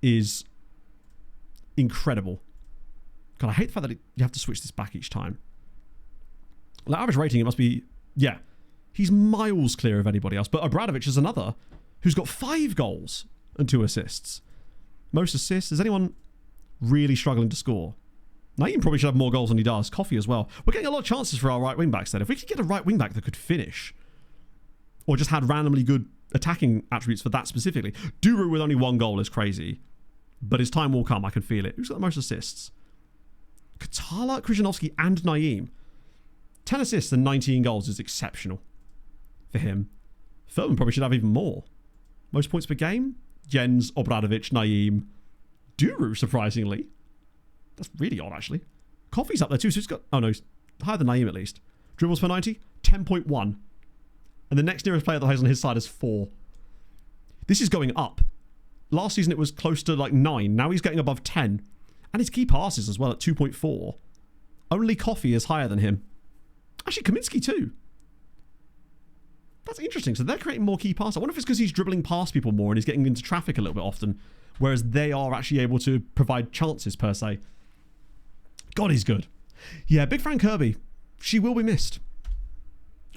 is incredible. God, I hate the fact that you have to switch this back each time. The average rating, it must be, yeah, he's miles clear of anybody else. But Obradovic is another who's got 5 goals and 2 assists. Most assists. Is anyone really struggling to score? Naeem probably should have more goals than he does. Coffee as well. We're getting a lot of chances for our right wing backs then. If we could get a right wing back that could finish, or just had randomly good attacking attributes for that specifically. Duru with only 1 goal is crazy, but his time will come. I can feel it. Who's got the most assists? Katala, Krzyzanowski, and Naeem. 10 assists and 19 goals is exceptional for him. Furman probably should have even more. Most points per game? Jens, Obradovic, Naeem, Duru, surprisingly. That's really odd, actually. Coffee's up there too, so he's got... Oh, no, he's higher than Naeem, at least. Dribbles per 90? 10.1. And the next nearest player that plays on his side is 4. This is going up. Last season, it was close to, like, 9. Now he's getting above 10. And his key passes as well at 2.4. Only Coffee is higher than him. Actually, Kaminsky, too. That's interesting. So they're creating more key passes. I wonder if it's because he's dribbling past people more and he's getting into traffic a little bit often, whereas they are actually able to provide chances, per se. God, he's good. Yeah, Big Fran Kirby. She will be missed.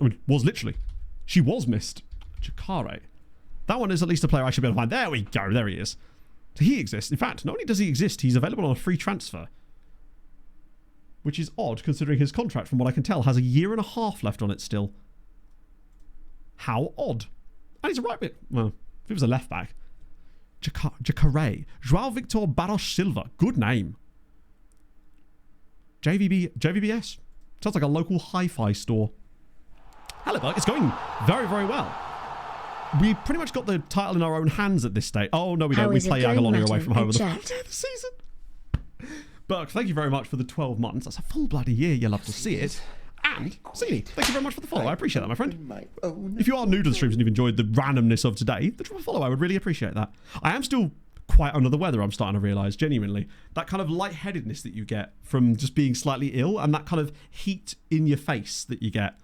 I mean, was literally. She was missed. Chikare. That one is at least a player I should be able to find. There we go. There he is. So he exists. In fact, not only does he exist, he's available on a free transfer. Which is odd, considering his contract, from what I can tell, has a 1.5 years left on it still. How odd. And he's a right bit. Well, if he was a left back. Jacare. João Victor Barros Silva. Good name. JVBS. Sounds like a local hi-fi store. However, it's going very, very well. We pretty much got the title in our own hands at this stage. Oh, no, we don't. We play Jagiellonian away from home at the end of the season. Burke, thank you very much for the 12 months. That's a full bloody year. You love to see it. And, Sini, thank you very much for the follow. I appreciate that, my friend. If you are new to the streams and you've enjoyed the randomness of today, the drop a follow. I would really appreciate that. I am still quite under the weather, I'm starting to realise, genuinely. That kind of lightheadedness that you get from just being slightly ill and that kind of heat in your face that you get.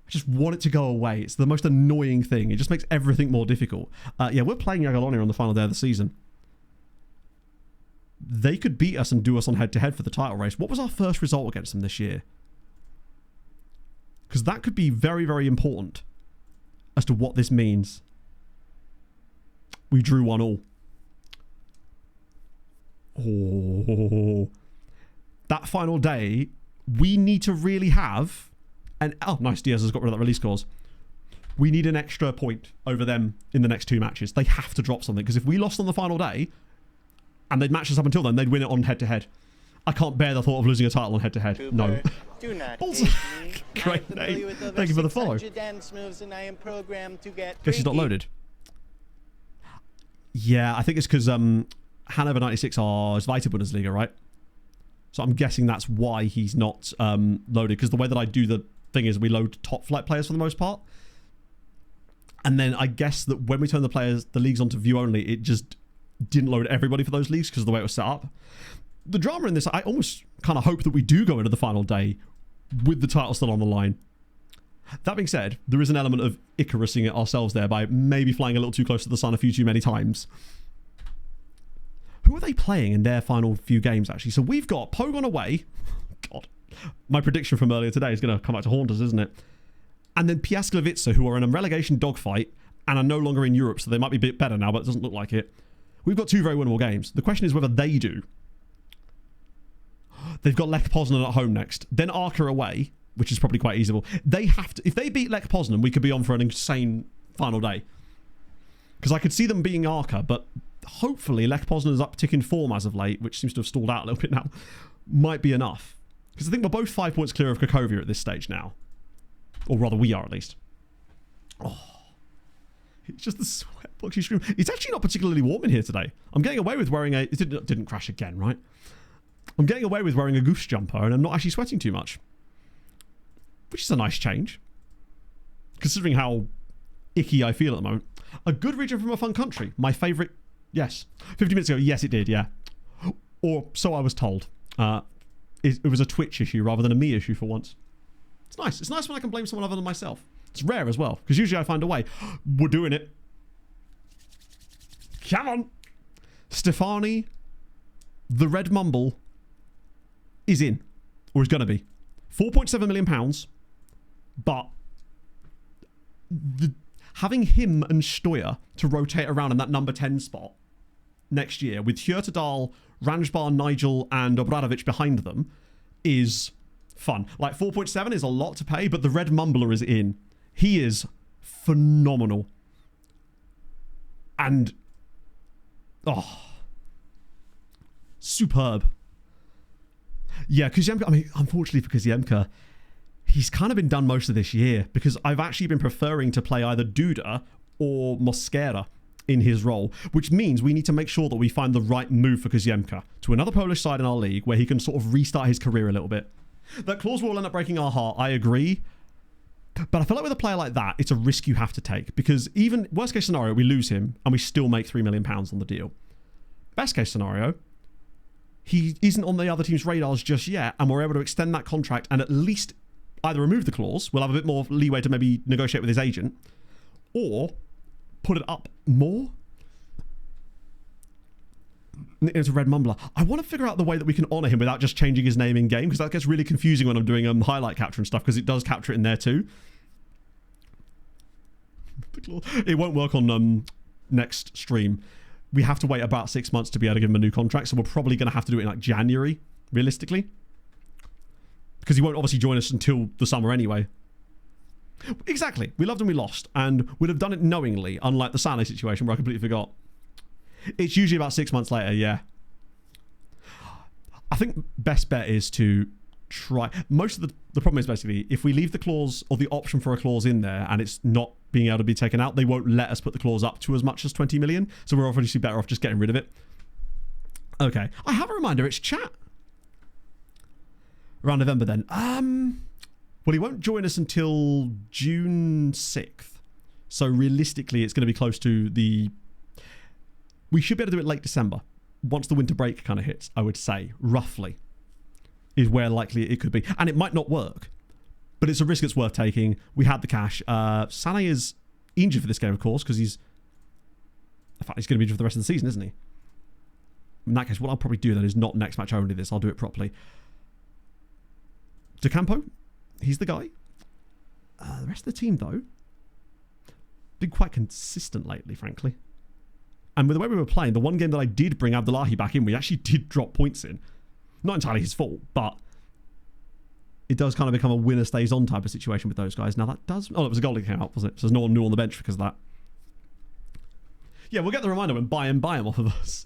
I just want it to go away. It's the most annoying thing. It just makes everything more difficult. Yeah, we're playing Jagiellonian on the final day of the season. They could beat us and do us on head-to-head for the title race. What was our first result against them this year? Because that could be very, very important as to what this means. We drew 1-1. Oh. That final day, we need to really have... Oh, nice, Diaz has got rid of that release clause. We need an extra point over them in the next 2 matches. They have to drop something, because if we lost on the final day, and they'd match us up until then, they'd win it on head-to-head. I can't bear the thought of losing a title on head-to-head. No. Do not Also, great name. Thank you for the follow. Guess he's not loaded. Yeah, I think it's because Hanover 96 are Zweite Bundesliga, right? So I'm guessing that's why he's not loaded, because the way that I do the thing is we load top flight players for the most part. And then I guess that when we turn the leagues onto view only, it just didn't load everybody for those leagues because of the way it was set up. The drama in this, I almost kind of hope that we do go into the final day with the title still on the line. That being said, there is an element of Icarusing it ourselves there by maybe flying a little too close to the sun a few too many times. Who are they playing in their final few games, actually? So we've got Pogon away. God. My prediction from earlier today is going to come back to haunt us, isn't it? And then Piasklevice, who are in a relegation dogfight and are no longer in Europe, so they might be a bit better now, but it doesn't look like it. We've got 2 very winnable games. The question is whether they do. They've got Lech Poznan at home next. Then Arca away, which is probably quite easy. They have to... If they beat Lech Poznan, we could be on for an insane final day. Because I could see them beating Arca, but hopefully Lech Poznan's uptick in form as of late, which seems to have stalled out a little bit now, might be enough. Because I think we're both 5 points clear of Cracovia at this stage now. Or rather, we are at least. Oh. It's just the sweat box you scream. It's actually not particularly warm in here today. I'm getting away with wearing a... It didn't crash again, right? I'm getting away with wearing a goose jumper and I'm not actually sweating too much. Which is a nice change. Considering how icky I feel at the moment. A good region from a fun country. My favourite... Yes. 50 minutes ago, yes, it did, yeah. Or so I was told. It was a Twitch issue rather than a me issue for once. It's nice. It's nice when I can blame someone other than myself. It's rare as well, because usually I find a way. We're doing it. Come on. Stefani, the Red Mumble, is in. Or is going to be. £4.7 million. But having him and Steuer to rotate around in that number 10 spot next year with Hjörtedal, Ranjbar, Nigel and Obradovic behind them is fun. Like 4.7 is a lot to pay, but the Red Mumbler is in. He is phenomenal. And superb. Yeah, Kuziemka, I mean, unfortunately for Kuziemka, he's kind of been done most of this year because I've actually been preferring to play either Duda or Mosquera in his role, which means we need to make sure that we find the right move for Kuziemka to another Polish side in our league where he can sort of restart his career a little bit. That clause will end up breaking our heart, I agree. But I feel like with a player like that, it's a risk you have to take because even worst case scenario, we lose him and we still make £3 million on the deal. Best case scenario, he isn't on the other team's radars just yet and we're able to extend that contract and at least either remove the clause, we'll have a bit more leeway to maybe negotiate with his agent, or put it up more. It's a Red Mumbler. I want to figure out the way that we can honour him without just changing his name in game because that gets really confusing when I'm doing highlight capture and stuff because it does capture it in there too. It won't work on next stream. We have to wait about 6 months to be able to give him a new contract, so we're probably going to have to do it in like January, realistically. Because he won't obviously join us until the summer anyway. Exactly. We loved and we lost. And we'd have done it knowingly, unlike the Sané situation where I completely forgot. It's usually about 6 months later, yeah. I think best bet is to try... Most of the problem is basically, if we leave the clause or the option for a clause in there and it's not being able to be taken out, they won't let us put the clause up to as much as 20 million. So we're obviously better off just getting rid of it. Okay. I have a reminder, it's chat. Around November then. Well, he won't join us until June 6th. So realistically, it's going to be close to the... We should be able to do it late December. Once the winter break kind of hits, I would say, roughly, is where likely it could be. And it might not work, but it's a risk that's worth taking. We had the cash. Sané is injured for this game, of course, because he's... In fact, he's going to be injured for the rest of the season, isn't he? In that case, what I'll probably do then is not next match only this. I'll do it properly. De Campo, he's the guy. The rest of the team, though, been quite consistent lately, frankly. And with the way we were playing, the one game that I did bring Abdullahi back in, we actually did drop points in. Not entirely his fault, but it does kind of become a winner stays on type of situation with those guys. Now that does... Oh, it was a goal that came out, wasn't it? So there's no one new on the bench because of that. Yeah, we'll get the reminder when buy him off of us.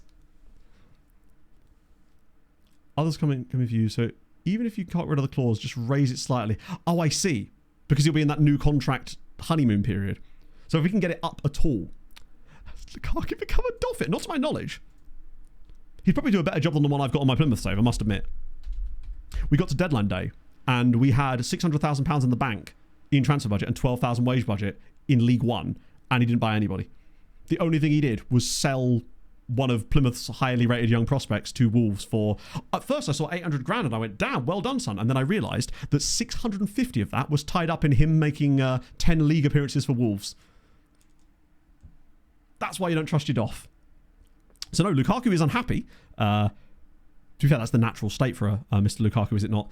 Others come in view, so... Even if you can't get rid of the clause, just raise it slightly. Oh, I see. Because you'll be in that new contract honeymoon period. So if we can get it up at all. Lukaku can become a Dolphin. Not to my knowledge. He'd probably do a better job than the one I've got on my Plymouth save, I must admit. We got to deadline day, and we had £600,000 in the bank in transfer budget and 12,000 wage budget in League One, and he didn't buy anybody. The only thing he did was sell one of Plymouth's highly rated young prospects to Wolves for... At first I saw 800 grand and I went, damn, well done, son. And then I realised that 650 of that was tied up in him making 10 league appearances for Wolves. That's why you don't trust your Doff. So no, Lukaku is unhappy. To be fair, that's the natural state for Mr. Lukaku, is it not?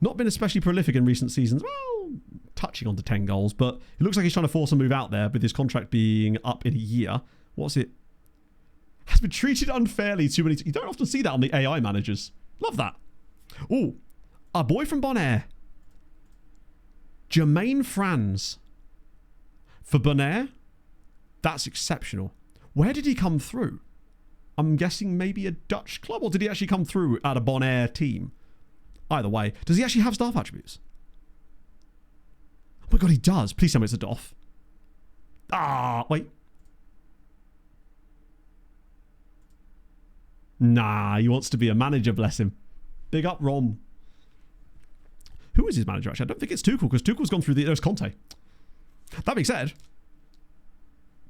Not been especially prolific in recent seasons. Well, touching on to 10 goals, but it looks like he's trying to force a move out there with his contract being up in a year. What's it? Has been treated unfairly too many. You don't often see that on the AI managers. Love that. Oh, our boy from Bonaire. Jermaine Franz. For Bonaire, that's exceptional. Where did he come through? I'm guessing maybe a Dutch club, or did he actually come through at a Bonaire team? Either way, does he actually have staff attributes? Oh my god, he does. Please tell me it's a Doff. Ah, wait. Nah, he wants to be a manager, bless him. Big up, Rom. Who is his manager, actually? I don't think it's Tuchel, because Tuchel's gone through there's Conte. That being said,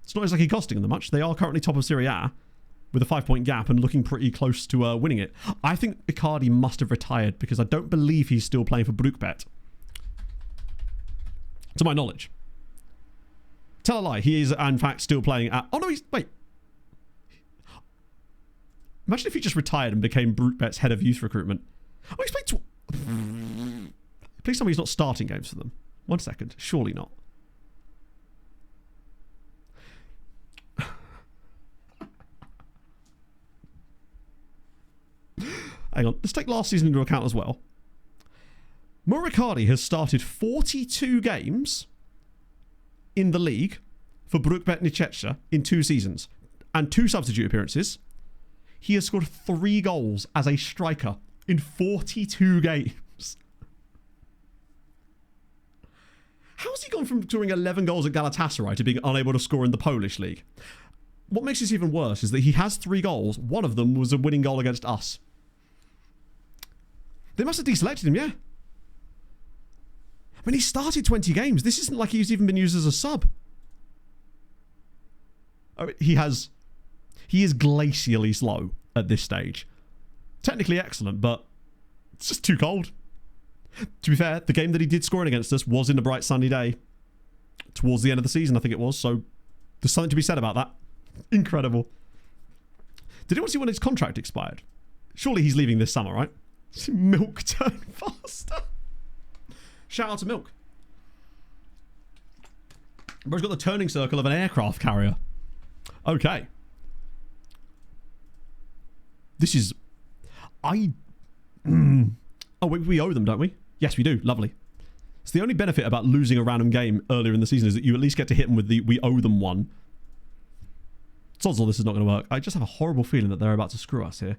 it's not exactly costing them much. They are currently top of Serie A with a 5-point gap and looking pretty close to winning it. I think Icardi must have retired because I don't believe he's still playing for Brookbet. To my knowledge. Tell a lie. He is, in fact, still playing at... Oh, no, he's... Wait. Imagine if he just retired and became Brookbet's head of youth recruitment. Oh, he's played... Please tell me he's not starting games for them. 1 second. Surely not. Hang on, let's take last season into account as well. Muricardi has started 42 games in the league for Brookbet Nichecha in 2 seasons and 2 substitute appearances. He has scored 3 goals as a striker in 42 games. How's he gone from scoring 11 goals at Galatasaray to being unable to score in the Polish league? What makes this even worse is that he has 3 goals. One of them was a winning goal against us. They must have deselected him, yeah. I mean, he started 20 games. This isn't like he's even been used as a sub. I mean, he is glacially slow at this stage. Technically excellent, but it's just too cold. To be fair, the game that he did score in against us was in a bright sunny day. Towards the end of the season, I think it was. So there's something to be said about that. Incredible. Did anyone see when his contract expired? Surely he's leaving this summer, right? Milk turn faster. Shout out to Milk. Bro's got the turning circle of an aircraft carrier. Okay. This is... Oh, we owe them, don't we? Yes, we do. Lovely. So the only benefit about losing a random game earlier in the season is that you at least get to hit them with the we owe them one. Sods all this is not going to work. I just have a horrible feeling that they're about to screw us here.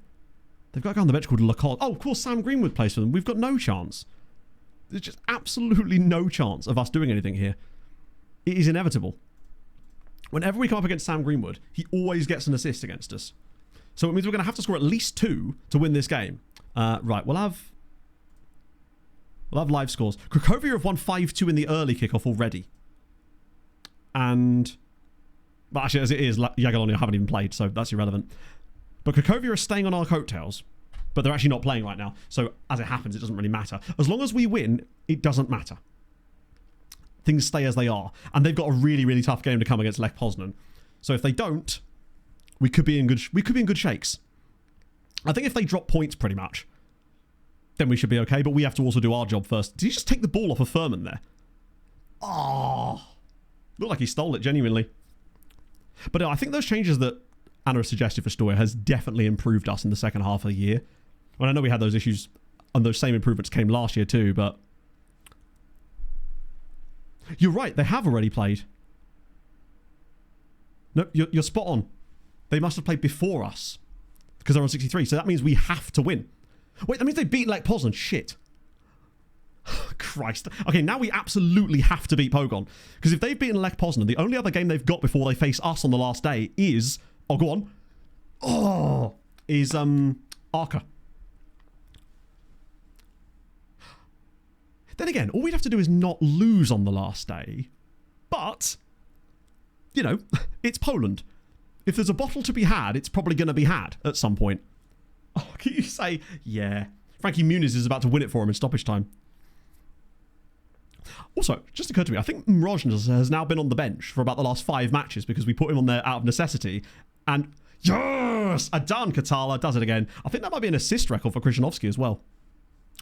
They've got a guy on the bench called Lacoste. Oh, of course, Sam Greenwood plays for them. We've got no chance. There's just absolutely no chance of us doing anything here. It is inevitable. Whenever we come up against Sam Greenwood, he always gets an assist against us. So it means we're going to have to score at least 2 to win this game. Right, we'll have live scores. Cracovia have won 5-2 in the early kickoff already. And... Well, actually, as it is, Jagiellonia haven't even played, so that's irrelevant. But Cracovia are staying on our coattails, but they're actually not playing right now. So as it happens, it doesn't really matter. As long as we win, it doesn't matter. Things stay as they are. And they've got a really, really tough game to come against Lech Poznan. So if they don't, we could be in good shakes. I think if they drop points pretty much, then we should be okay. But we have to also do our job first. Did he just take the ball off of Furman there? Oh, looked like he stole it, genuinely. But no, I think those changes that Anna suggested for Stoya has definitely improved us in the second half of the year. Well, I know we had those issues, and those same improvements came last year too, but... You're right, they have already played. No, you're spot on. They must have played before us, because they're on 63, so that means we have to win. Wait, that means they beat Lech Poznan. Shit. Christ. Okay, now we absolutely have to beat Pogon, because if they've beaten Lech Poznan, the only other game they've got before they face us on the last day is... Oh, go on. Oh, is Arca. Then again, all we'd have to do is not lose on the last day. But, you know, it's Poland. If there's a bottle to be had, it's probably going to be had at some point. Oh, can you say, yeah. Frankie Muniz is about to win it for him in stoppage time. Also, just occurred to me, I think Mrozhna has now been on the bench for about the last 5 matches because we put him on there out of necessity. And Yes! Adan Katala does it again. I think that might be an assist record for Krzyzanowski as well.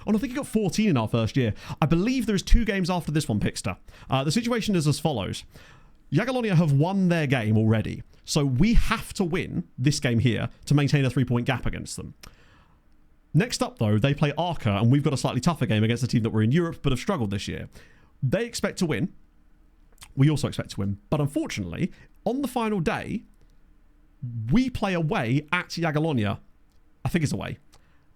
Oh, no, I think he got 14 in our first year. I believe there's 2 games after this one, Pixter. The situation is as follows. Jagiellonia have won their game already, so we have to win this game here to maintain a 3-point gap against them. Next up, though, they play Arca, and we've got a slightly tougher game against a team that were in Europe but have struggled this year. They expect to win. We also expect to win. But unfortunately, on the final day, we play away at Jagiellonia. I think it's away.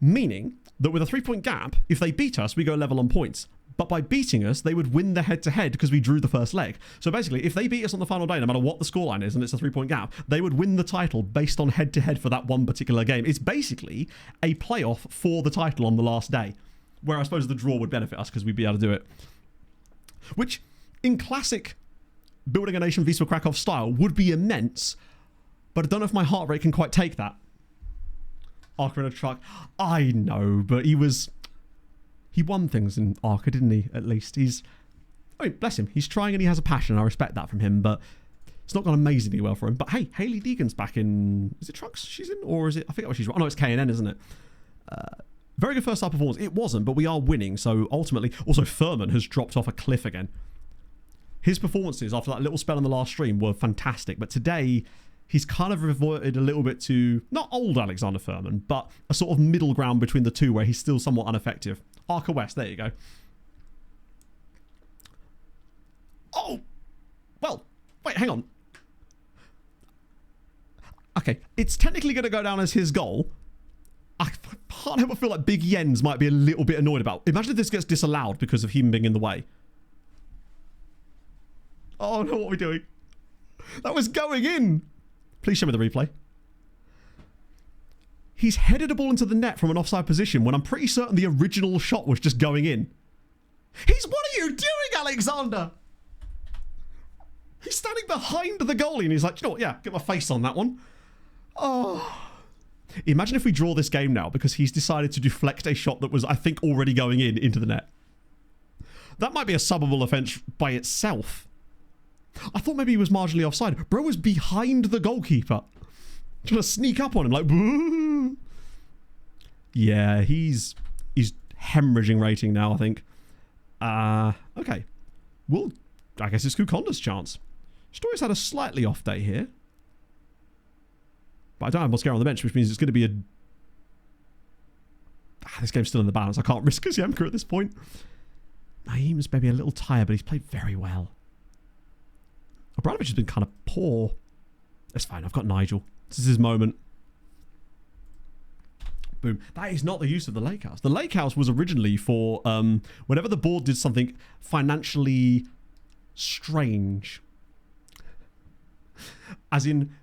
Meaning that with a 3-point gap, if they beat us, we go level on points. But by beating us, they would win the head-to-head because we drew the first leg. So basically, if they beat us on the final day, no matter what the scoreline is, and it's a 3-point gap, they would win the title based on head-to-head for that one particular game. It's basically a playoff for the title on the last day, where I suppose the draw would benefit us because we'd be able to do it. Which, in classic Building a Nation Wisła Kraków style, would be immense, but I don't know if my heart rate can quite take that. Arca in a truck. I know, but he won things in Arca, didn't he, at least? I mean, bless him. He's trying and he has a passion. I respect that from him, but it's not gone amazingly well for him. But hey, Hayley Deegan's back in... Is it Trucks she's in? Or is it... I forget what she's... Oh, no, it's K&N, isn't it? Very good first half performance. It wasn't, but we are winning, so ultimately... Also, Furman has dropped off a cliff again. His performances after that little spell on the last stream were fantastic, but today... He's kind of reverted a little bit to, not old Alexander Furman, but a sort of middle ground between the two where he's still somewhat ineffective. Arca West, there you go. Oh! Well, wait, hang on. Okay, it's technically going to go down as his goal. I can't help but feel like Big Jens might be a little bit annoyed about. Imagine if this gets disallowed because of him being in the way. Oh no, what are we doing? That was going in! Please show me the replay. He's headed a ball into the net from an offside position when I'm pretty certain the original shot was just going in. What are you doing, Alexander? He's standing behind the goalie and he's like, you know what, yeah, get my face on that one. Oh. Imagine if we draw this game now because he's decided to deflect a shot that was, I think, already going in into the net. That might be a subbable offence by itself. I thought maybe he was marginally offside. Bro was behind the goalkeeper. Trying to sneak up on him like... Boo! Yeah, he's hemorrhaging rating now, I think. Okay. Well, I guess it's Kukonda's chance. Story's had a slightly off day here. But I don't have Mosquera on the bench, which means it's going to be a... this game's still in the balance. I can't risk Zyemka at this point. Naeem's maybe a little tired, but he's played very well. Obradovic has been kind of poor. That's fine. I've got Nigel. This is his moment. Boom. That is not the use of the lake house. The lake house was originally for whenever the board did something financially strange. As in,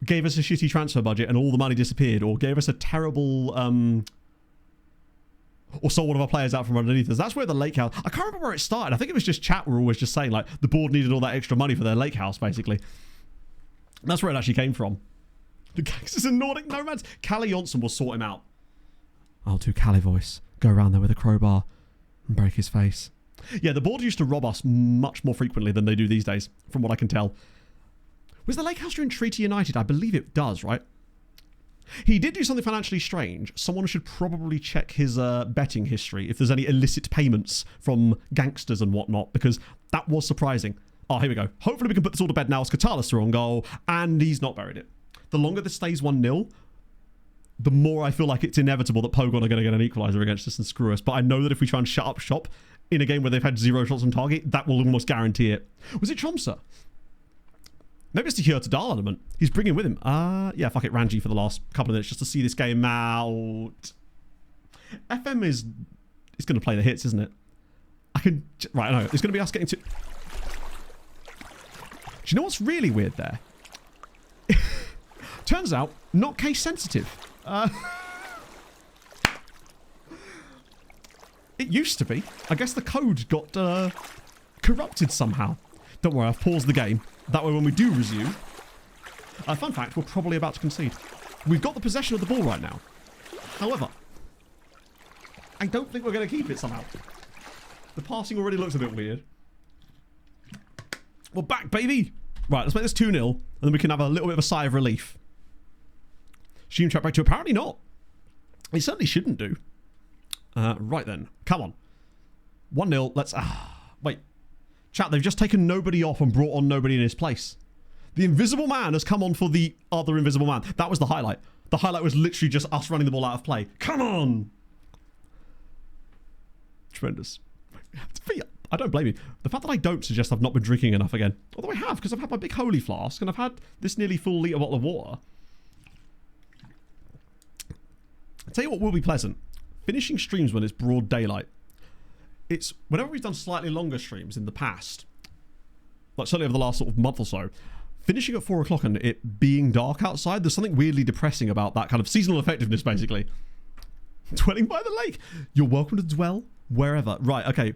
gave us a shitty transfer budget and all the money disappeared, or gave us a terrible... or sold one of our players out from underneath us. That's where the lake house... I can't remember where it started. I think it was just chat were always just saying, like, the board needed all that extra money for their lake house, basically. That's where it actually came from. The gangsters and Nordic nomads. Kalle Jonsson will sort him out. I'll do Kalle voice. Go around there with a crowbar and break his face. Yeah, the board used to rob us much more frequently than they do these days, from what I can tell. Was the lake house during Treaty United? I believe it does, right? He did do something financially strange. Someone should probably check his betting history if there's any illicit payments from gangsters and whatnot, because that was surprising. Oh, here we go. Hopefully we can put this all to bed now as Katalis through on goal, and he's not buried it. The longer this stays 1-0, the more I feel like it's inevitable that Pogon are going to get an equaliser against us and screw us. But I know that if we try and shut up shop in a game where they've had 0 shots on target, that will almost guarantee it. Was it Tromsø? Maybe it's the Hjertedal element. He's bringing with him. Yeah, fuck it, Ranji for the last couple of minutes just to see this game out. FM is going to play the hits, isn't it? Right, I know. It's going to be us getting to... Do you know what's really weird there? Turns out, not case sensitive. It used to be. I guess the code got corrupted somehow. Don't worry, I've paused the game. That way when we do resume... fun fact, we're probably about to concede. We've got the possession of the ball right now. However, I don't think we're going to keep it somehow. The passing already looks a bit weird. We're back, baby! Right, let's make this 2-0, and then we can have a little bit of a sigh of relief. Stream chat back to apparently not. It certainly shouldn't do. Right then. Come on. 1-0. Let's... wait. Chat, they've just taken nobody off and brought on nobody in his place. The invisible man has come on for the other invisible man. That was the highlight. The highlight was literally just us running the ball out of play. Come on! Tremendous. I don't blame you. The fact that I don't suggests I've not been drinking enough again. Although I have, because I've had my big holy flask and I've had this nearly full litre bottle of water. I'll tell you what will be pleasant. Finishing streams when it's broad daylight. It's whenever we've done slightly longer streams in the past, like certainly over the last sort of month or so, finishing at 4 o'clock and it being dark outside, there's something weirdly depressing about that kind of seasonal effectiveness, basically. Dwelling by the lake. You're welcome to dwell wherever. Right, okay.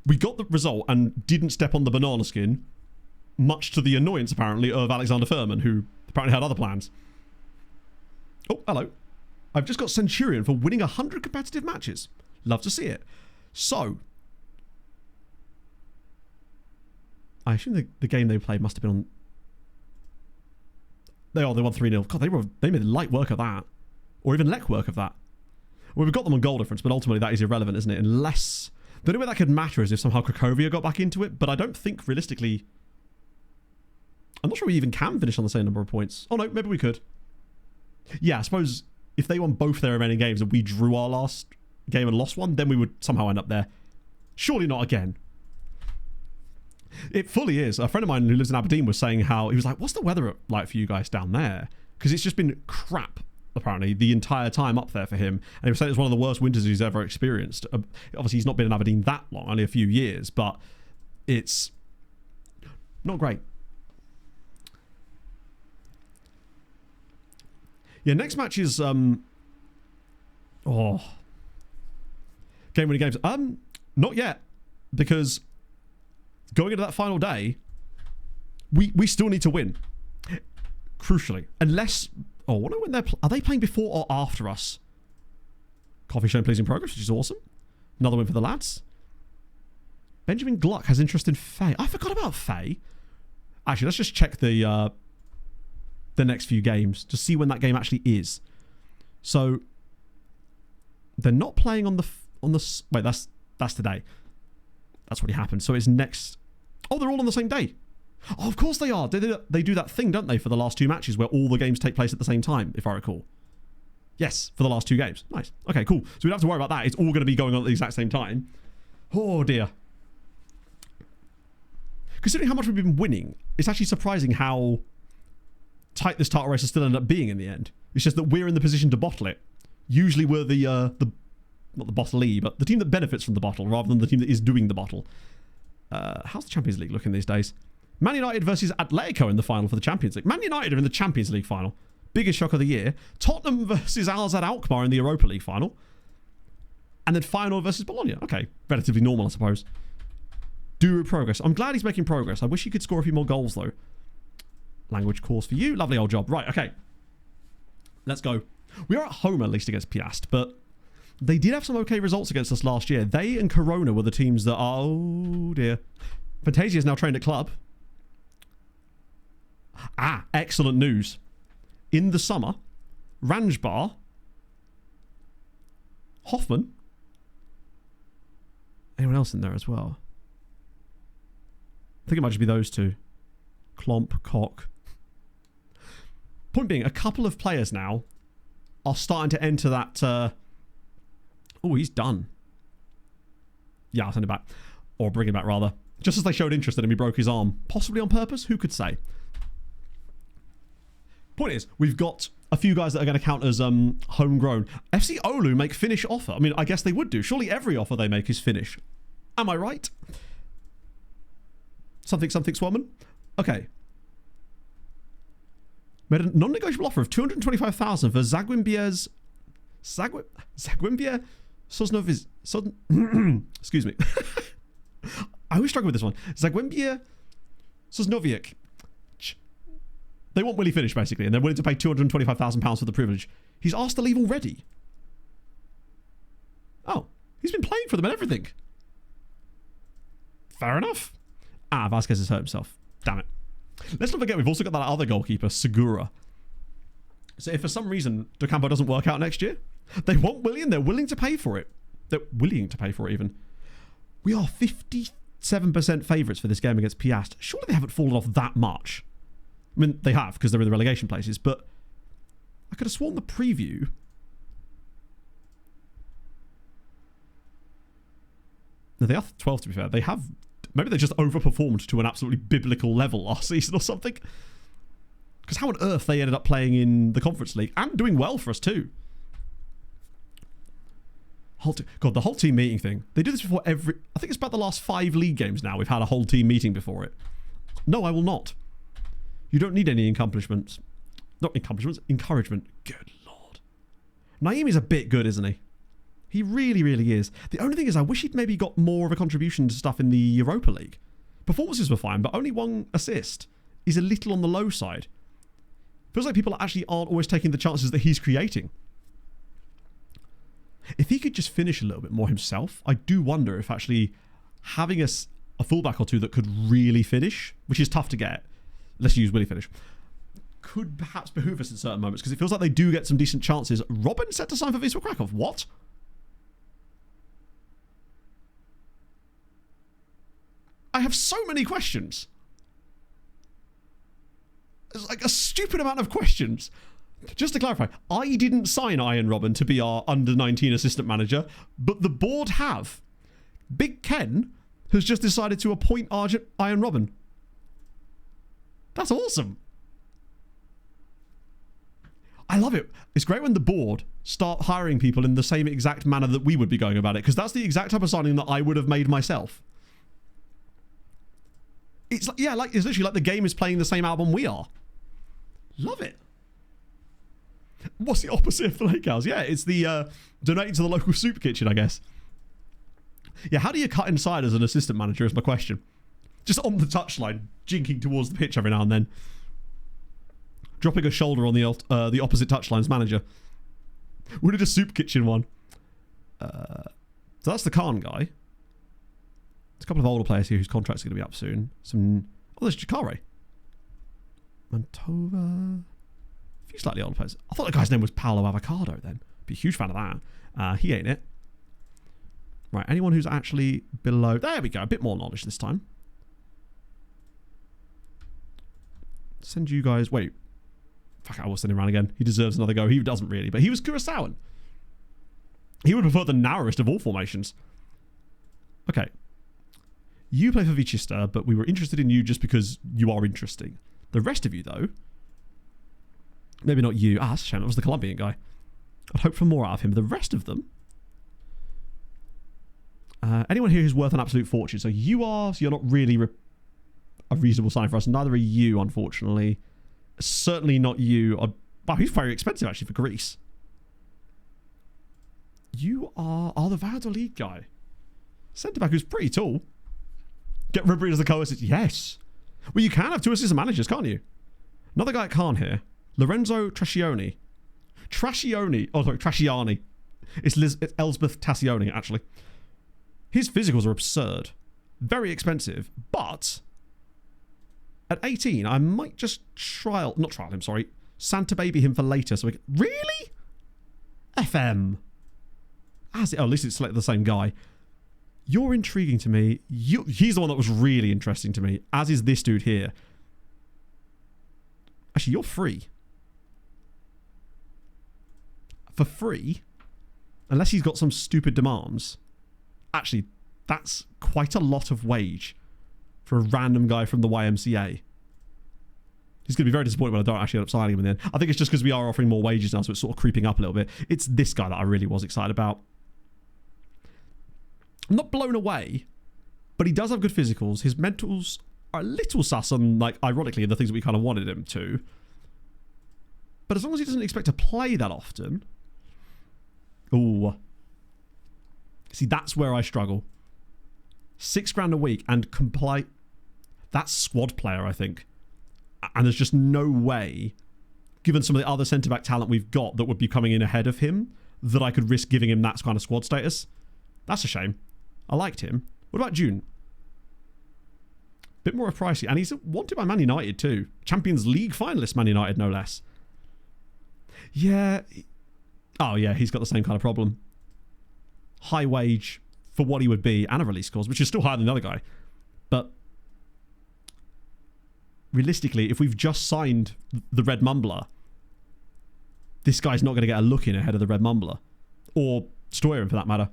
We got the result and didn't step on the banana skin, much to the annoyance, apparently, of Alexander Furman, who apparently had other plans. Oh, hello. I've just got Centurion for winning 100 competitive matches. Love to see it. So, I assume the game they played must have been on... They won 3-0. God, they made light work of that. Or even Lek work of that. Well, we've got them on goal difference, but ultimately that is irrelevant, isn't it? Unless... The only way that could matter is if somehow Cracovia got back into it, but I don't think realistically... I'm not sure we even can finish on the same number of points. Oh no, maybe we could. Yeah, I suppose if they won both their remaining games and we drew our last game and lost one, then we would somehow end up there. Surely not again. It fully is. A friend of mine who lives in Aberdeen was saying how... He was like, what's the weather like for you guys down there? Because it's just been crap, apparently, the entire time up there for him. And he was saying it's one of the worst winters he's ever experienced. Obviously, he's not been in Aberdeen that long, only a few years, but it's not great. Yeah, next match is... game winning games. Not yet, because going into that final day, we still need to win. Crucially, unless... Oh, I wonder when they're... Are they playing before or after us? Coffee show plays in progress, which is awesome. Another win for the lads. Benjamin Gluck has interest in Faye. I forgot about Faye. Actually, let's just check the next few games to see when that game actually is. So they're not playing on the wait, that's today. That's what happened. So it's next. Oh, they're all on the same day. Oh, of course they are. They do that thing, don't they, for the last two matches where all the games take place at the same time, if I recall. Yes, for the last two games. Nice. Okay, cool. So we don't have to worry about that. It's all going to be going on at the exact same time. Oh, dear. Considering how much we've been winning, it's actually surprising how tight this title race has still ended up being in the end. It's just that we're in the position to bottle it. Usually we're the not the bottlee, but the team that benefits from the bottle rather than the team that is doing the bottle. How's the Champions League looking these days? Man United versus Atletico in the final for the Champions League. Man United are in the Champions League final. Biggest shock of the year. Tottenham versus Al-Azad Alkmaar in the Europa League final. And then Feyenoord versus Bologna. Okay, relatively normal, I suppose. Do progress. I'm glad he's making progress. I wish he could score a few more goals, though. Language course for you. Lovely old job. Right, okay. Let's go. We are at home, at least, against Piast, but they did have some okay results against us last year. They and Corona were the teams that are... Oh, dear. Fantasia is now trained at club. Ah, excellent news. In the summer, Ranjbar, Hoffman, anyone else in there as well? I think it might just be those two. Klomp, Koch. Point being, a couple of players now are starting to enter that... Oh, he's done. Yeah, I'll send it back. Or bring him back, rather. Just as they showed interest in him, he broke his arm. Possibly on purpose? Who could say? Point is, we've got a few guys that are going to count as homegrown. FC Oulu make Finnish offer. I mean, I guess they would do. Surely every offer they make is Finnish. Am I right? Something, Swarman? Okay. Made a non-negotiable offer of 225,000 for Zagwimbier Sosnovic. Excuse me. I always struggle with this one. Zagwimbier Sosnovic. They want Willie Finnish, basically, and they're willing to pay £225,000 for the privilege. He's asked to leave already. Oh, he's been playing for them and everything. Fair enough. Ah, Vasquez has hurt himself. Damn it. Let's not forget, we've also got that other goalkeeper, Segura. So if for some reason De Campo doesn't work out next year, they want Willian. They're willing to pay for it. They're willing to pay for it even. We are 57% favourites for this game against Piast. Surely they haven't fallen off that much. I mean, they have because they're in the relegation places, but I could have sworn the preview... No, they are 12 to be fair. They have... Maybe they just overperformed to an absolutely biblical level last season or something. Because how on earth they ended up playing in the Conference League and doing well for us too. God, the whole team meeting thing. They do this before every... I think it's about the last 5 league games now we've had a whole team meeting before it. No, I will not. You don't need any accomplishments. Not accomplishments, encouragement. Good Lord. Naeem is a bit good, isn't he? He really, really is. The only thing is I wish he'd maybe got more of a contribution to stuff in the Europa League. Performances were fine, but only 1 assist is a little on the low side. Feels like people actually aren't always taking the chances that he's creating. If he could just finish a little bit more himself, I do wonder if actually having a fullback or two that could really finish, which is tough to get, unless you use Willy finish, could perhaps behoove us in certain moments, because it feels like they do get some decent chances. Robin set to sign for Wisła Kraków. What? I have so many questions. It's like a stupid amount of questions. Just to clarify, I didn't sign Ian Robin to be our under-19 assistant manager, but the board have. Big Ken has just decided to appoint Ian Robin. That's awesome. I love it. It's great when the board start hiring people in the same exact manner that we would be going about it, because that's the exact type of signing that I would have made myself. It's like, yeah, like it's literally like the game is playing the same album we are. Love it. What's the opposite of the lake house? Yeah, it's the donating to the local soup kitchen, I guess. Yeah, how do you cut inside as an assistant manager is my question. Just on the touchline, jinking towards the pitch every now and then. Dropping a shoulder on the opposite touchline's manager. We did a soup kitchen one. So that's the Khan guy. There's a couple of older players here whose contracts are going to be up soon. Oh, there's Jakare. Mantova. A few slightly older players. I thought the guy's name was Paolo Avocado then. Be a huge fan of that. He ain't it. Right, anyone who's actually below... There we go, a bit more knowledge this time. Send you guys... Wait. Fuck, I will send him around again. He deserves another go. He doesn't really, but he was Curaçaoan. He would prefer the narrowest of all formations. Okay. You play for Vichester, but we were interested in you just because you are interesting. The rest of you, though... Maybe not you. That's a shame. That was the Colombian guy. I'd hope for more out of him. But the rest of them... anyone here who's worth an absolute fortune. So you are... So you're not really a reasonable sign for us. Neither are you, unfortunately. Certainly not you. Wow, he's very expensive, actually, for Greece. You are... Oh, the Valladolid guy. Centre-back who's pretty tall. Get Ribery as the co-assist. Yes. Well, you can have 2 assistant managers, can't you? Another guy at Khan here. Lorenzo Trascioni. Oh, sorry, Trasciani. It's Elsbeth Tassioni, actually. His physicals are absurd. Very expensive. But at 18, I might just not trial him, sorry. Santa baby him for later. So we can, really? FM. Oh, at least it's selected the same guy. You're intriguing to me. He's the one that was really interesting to me, as is this dude here. Actually, you're free. For free, unless he's got some stupid demands. Actually, that's quite a lot of wage for a random guy from the YMCA. He's going to be very disappointed when I don't actually end up signing him in the end. I think it's just because we are offering more wages now, so it's sort of creeping up a little bit. It's this guy that I really was excited about. I'm not blown away, but he does have good physicals. His mentals are a little sus on, like, ironically, the things that we kind of wanted him to. But as long as he doesn't expect to play that often... Ooh. See, that's where I struggle. $6,000 a week and comply... That's squad player, I think. And there's just no way, given some of the other centre-back talent we've got that would be coming in ahead of him, that I could risk giving him that kind of squad status. That's a shame. I liked him. What about June? Bit more pricey. And he's wanted by Man United too. Champions League finalist Man United, no less. Yeah. Oh, yeah, he's got the same kind of problem. High wage for what he would be and a release scores, which is still higher than the other guy. But realistically, if we've just signed the Red Mumbler, this guy's not going to get a look in ahead of the Red Mumbler. Or Stoyan, for that matter.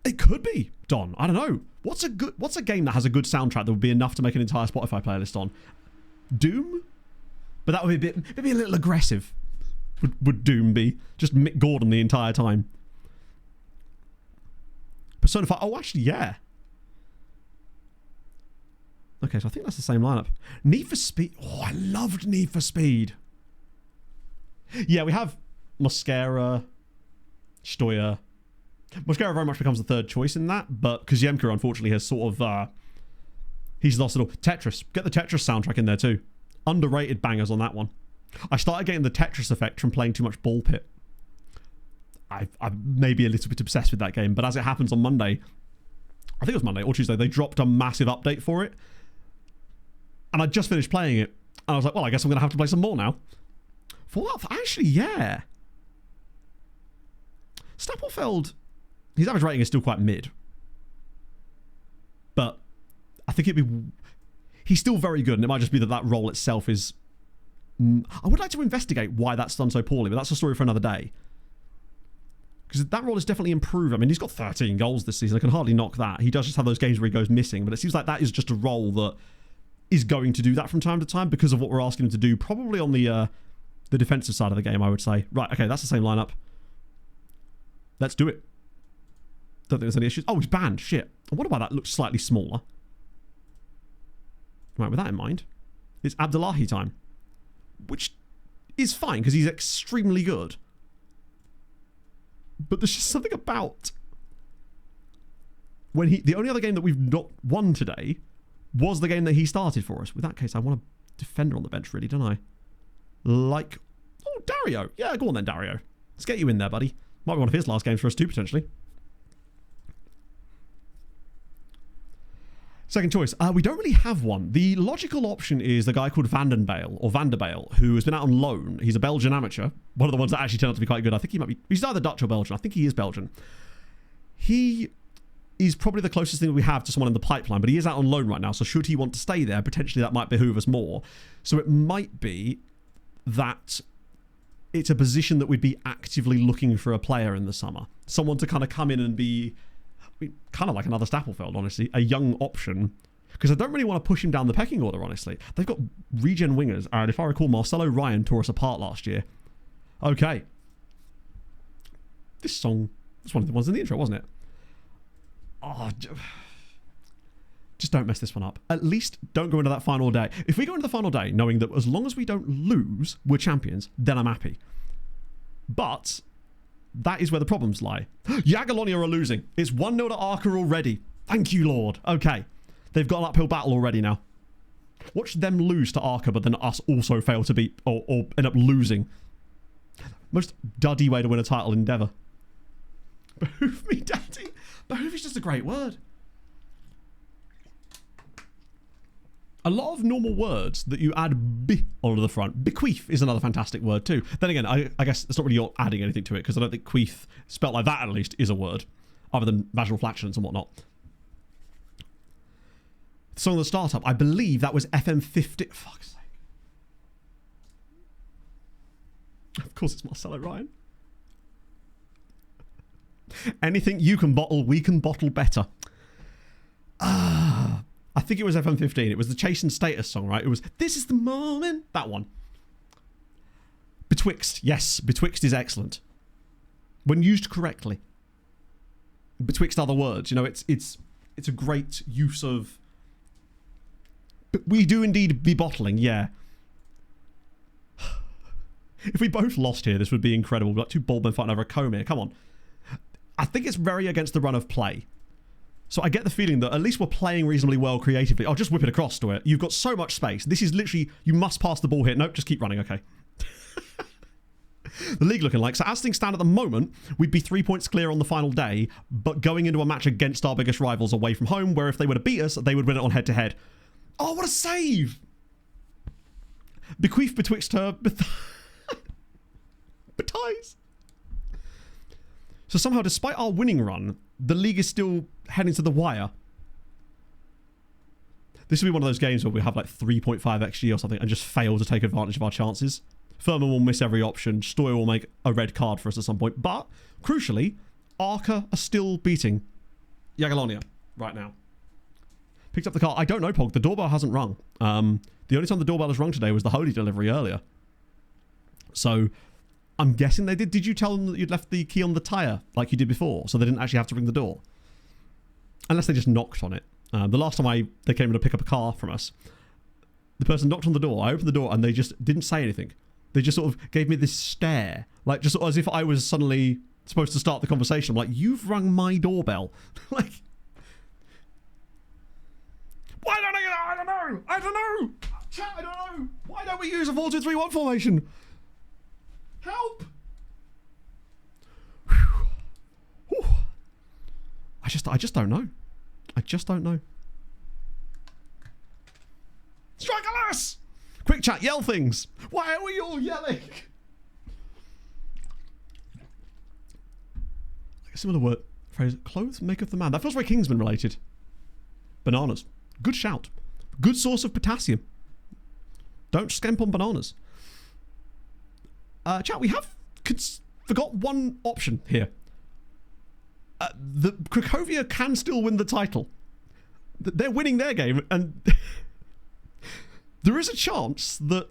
It could be, Don. I don't know. What's a game that has a good soundtrack that would be enough to make an entire Spotify playlist on? Doom? But that would be maybe a little aggressive. Would Doom be? Just Mick Gordon the entire time. Persona 5. Oh, actually, yeah. Okay, so I think that's the same lineup. Need for Speed. Oh, I loved Need for Speed. Yeah, we have Mosquera, Stoya. Mosquera very much becomes the third choice in that, but Koziemka, unfortunately, has sort of... he's lost it all. Tetris. Get the Tetris soundtrack in there, too. Underrated bangers on that one. I started getting the Tetris effect from playing too much Ball Pit. I'm maybe a little bit obsessed with that game, but as it happens on Monday, I think it was Monday or Tuesday, they dropped a massive update for it. And I just finished playing it. And I was like, well, I guess I'm going to have to play some more now. Fallout, actually, yeah. Stapelfeld, his average rating is still quite mid. But I think it'd be... He's still very good, and it might just be that role itself is... I would like to investigate why that's done so poorly, but that's a story for another day. Because that role is definitely improved. I mean, he's got 13 goals this season. I can hardly knock that. He does just have those games where he goes missing, but it seems like that is just a role that is going to do that from time to time because of what we're asking him to do, probably on the defensive side of the game, I would say. Right, okay, that's the same lineup. Let's do it. Don't think there's any issues. Oh, he's banned. Shit. I wonder why that looks slightly smaller. Right, with that in mind, it's Abdullahi time. Which is fine, because he's extremely good. But there's just something about... when the only other game that we've not won today was the game that he started for us. With that case, I want a defender on the bench, really, don't I? Like... Oh, Dario. Yeah, go on then, Dario. Let's get you in there, buddy. Might be one of his last games for us too, potentially. Second choice. We don't really have one. The logical option is the guy called Vanderbale, who has been out on loan. He's a Belgian amateur. One of the ones that actually turned out to be quite good. I think he might be... He's either Dutch or Belgian. I think he is Belgian. He is probably the closest thing that we have to someone in the pipeline, but he is out on loan right now, so should he want to stay there, potentially that might behoove us more. So it might be that it's a position that we'd be actively looking for a player in the summer. Someone to kind of come in and be... kind of like another Stapelfeld, honestly. A young option. Because I don't really want to push him down the pecking order, honestly. They've got regen wingers. And if I recall, Marcelo Ryan tore us apart last year. Okay. This song was one of the ones in the intro, wasn't it? Oh, just don't mess this one up. At least don't go into that final day. If we go into the final day knowing that as long as we don't lose, we're champions, then I'm happy. But... that is where the problems lie. Jagiellonia are losing. It's 1-0 to Arca already. Thank you, Lord. Okay. They've got an uphill battle already now. Watch them lose to Arca, but then us also fail to beat or end up losing. Most duddy way to win a title endeavour. Behoove me, daddy. Behoove is just a great word. A lot of normal words that you add B onto the front. Bequeath is another fantastic word too. Then again, I guess it's not really adding anything to it because I don't think queef, spelt like that at least, is a word. Other than vaginal flatulence and whatnot. The song of the startup, I believe that was FM50. Fuck's sake. Of course it's Marcelo Ryan. Anything you can bottle, we can bottle better. I think it was FM15. It was the Chase and Status song, right? It was, this is the moment. That one. Betwixt. Yes, Betwixt is excellent. When used correctly. Betwixt other words. You know, it's a great use of... But we do indeed be bottling, yeah. If we both lost here, this would be incredible. We've got two bald men fighting over a comb here. Come on. I think it's very against the run of play. So I get the feeling that at least we're playing reasonably well creatively. I'll just whip it across to it. You've got so much space. This is literally, you must pass the ball here. Nope, just keep running. Okay. The league looking like, so as things stand at the moment, we'd be 3 points clear on the final day, but going into a match against our biggest rivals away from home, where if they were to beat us, they would win it on head-to-head. Oh, what a save! bequeath betwixt her betides. So somehow, despite our winning run, the league is still heading to the wire. This will be one of those games where we have like 3.5 XG or something and just fail to take advantage of our chances. Furman will miss every option. Stoyer will make a red card for us at some point. But, crucially, Arca are still beating Jagiellonia right now. Picked up the car. I don't know, Pog. The doorbell hasn't rung. The only time the doorbell has rung today was the Holy delivery earlier. So, I'm guessing they did. Did you tell them that you'd left the key on the tyre like you did before? So they didn't actually have to ring the door? Unless they just knocked on it. The last time they came in to pick up a car from us, the person knocked on the door. I opened the door and they just didn't say anything. They just sort of gave me this stare. Like, just as if I was suddenly supposed to start the conversation. I'm like, you've rung my doorbell. Like, why don't I don't know. I don't know. Chat, I don't know. Why don't we use a 4-2-3-1 formation? Help. Whew. I just don't know. I just don't know. Strike alas! Quick chat, yell things. Why are we all yelling? Like a similar word phrase. Clothes maketh the man. That feels very Kingsman related. Bananas. Good shout. Good source of potassium. Don't scamp on bananas. Chat, we have forgot one option here. The Cracovia can still win the title. They're winning their game, and there is a chance that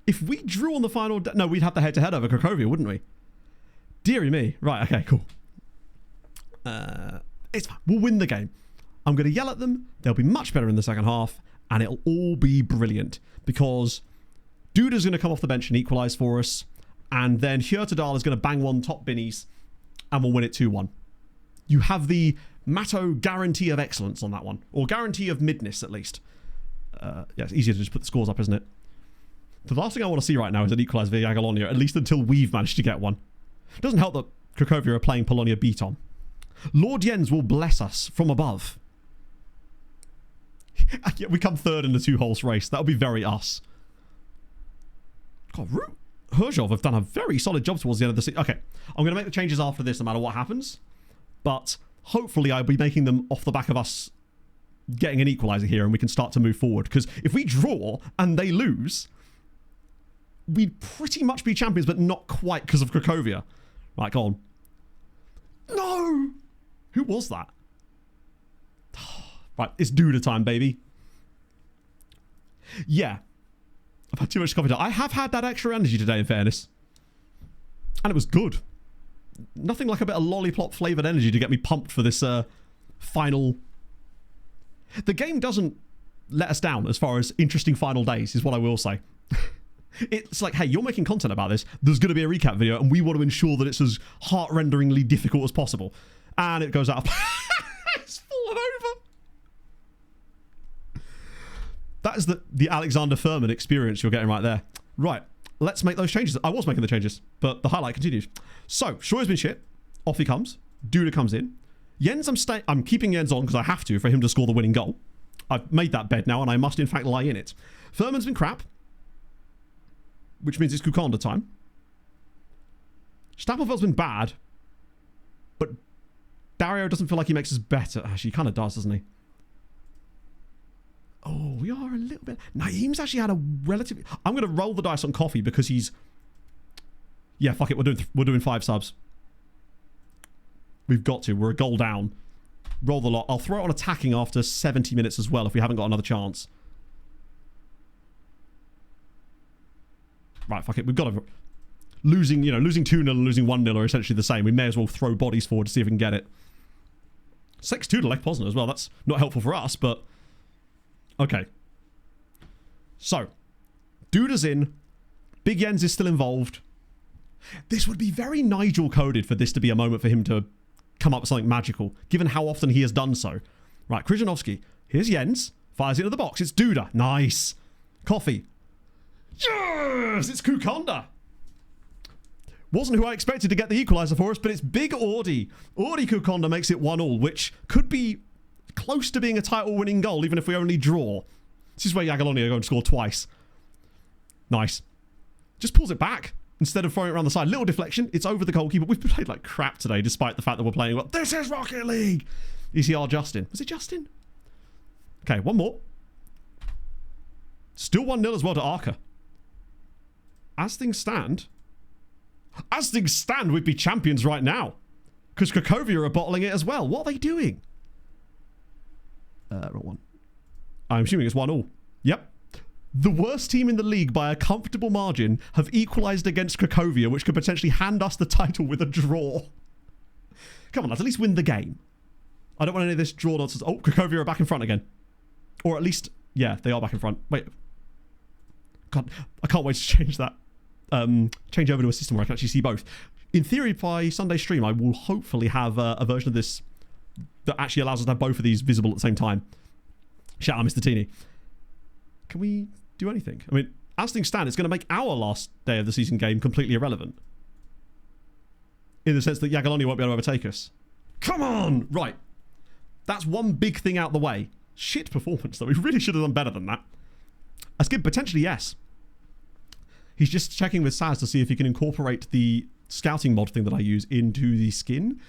if we drew on the final... No, we'd have the head-to-head over Cracovia, wouldn't we? Deary me. Right, okay, cool. It's fine. We'll win the game. I'm going to yell at them. They'll be much better in the second half, and it'll all be brilliant, because Duda's going to come off the bench and equalise for us, and then Hjörtedal is going to bang one top binnies, and we'll win it 2-1. You have the Matto guarantee of excellence on that one. Or guarantee of midness, at least. Yeah, it's easier to just put the scores up, isn't it? The last thing I want to see right now is an equalised via Jagiellonia, at least until we've managed to get one. It doesn't help that Cracovia are playing Polonia beat on. Lord Jens will bless us from above. Yeah, we come third in the two-horse race. That'll be very us. God, Herzhov have done a very solid job towards the end of the season. Okay, I'm going to make the changes after this no matter what happens. But hopefully I'll be making them off the back of us getting an equaliser here and we can start to move forward. Because if we draw and they lose, we'd pretty much be champions, but not quite because of Cracovia. Right, go on. No! Who was that? Right, it's Duda time, baby. Yeah. I've had too much coffee. I have had that extra energy today, in fairness. And it was good. Nothing like a bit of lollipop flavoured energy to get me pumped for this final... The game doesn't let us down as far as interesting final days, is what I will say. It's like, hey, you're making content about this. There's going to be a recap video, and we want to ensure that it's as heart-renderingly difficult as possible. And it goes out of... It's fallen over. That is the Alexander Furman experience you're getting right there. Right, let's make those changes. I was making the changes, but the highlight continues. So, Shoy's been shit. Off he comes. Duda comes in. Jens, I'm keeping Jens on because I have to for him to score the winning goal. I've made that bed now, and I must in fact lie in it. Furman's been crap, which means it's Kukanda time. Stapelfeld's been bad, but Dario doesn't feel like he makes us better. Actually, he kind of does, doesn't he? Oh, we are a little bit... Naeem's actually had a relatively... I'm going to roll the dice on Coffee because he's... Yeah, fuck it. We're doing 5 subs. We've got to. We're a goal down. Roll the lot. I'll throw it on attacking after 70 minutes as well if we haven't got another chance. Right, fuck it. We've got to... Losing 2-0 and losing 1-0 are essentially the same. We may as well throw bodies forward to see if we can get it. 6-2 to Lech Poznan as well. That's not helpful for us, but... Okay. So, Duda's in. Big Jens is still involved. This would be very Nigel-coded for this to be a moment for him to come up with something magical, given how often he has done so. Right, Krzyzanowski. Here's Jens. Fires into the box. It's Duda. Nice. Coffee. Yes! It's Kukanda. Wasn't who I expected to get the equaliser for us, but it's big Audi. Audi Kukanda makes it 1-1, which could be close to being a title-winning goal, even if we only draw. This is where Jagiellonia are going to score twice. Nice. Just pulls it back instead of throwing it around the side. Little deflection. It's over the goalkeeper. We've played like crap today, despite the fact that we're playing well. This is Rocket League. ECR Justin. Was it Justin? Okay, one more. Still 1-0 as well to Arca. As things stand, we'd be champions right now. Because Cracovia are bottling it as well. What are they doing? Wrong one. I'm assuming it's 1-1. Yep. The worst team in the league by a comfortable margin have equalised against Cracovia, which could potentially hand us the title with a draw. Come on, lads, at least win the game. I don't want any of this draw nonsense. Oh, Cracovia are back in front again. Or at least, yeah, they are back in front. Wait. God, I can't wait to change that. Change over to a system where I can actually see both. In theory, by Sunday stream, I will hopefully have a version of this that actually allows us to have both of these visible at the same time. Shout out, Mr. Teeny. Can we do anything? I mean, as things stand, it's going to make our last day of the season game completely irrelevant. In the sense that Jagiellonian won't be able to overtake us. Come on! Right. That's one big thing out the way. Shit performance, though. We really should have done better than that. A skip, potentially, yes. He's just checking with Saz to see if he can incorporate the scouting mod thing that I use into the skin.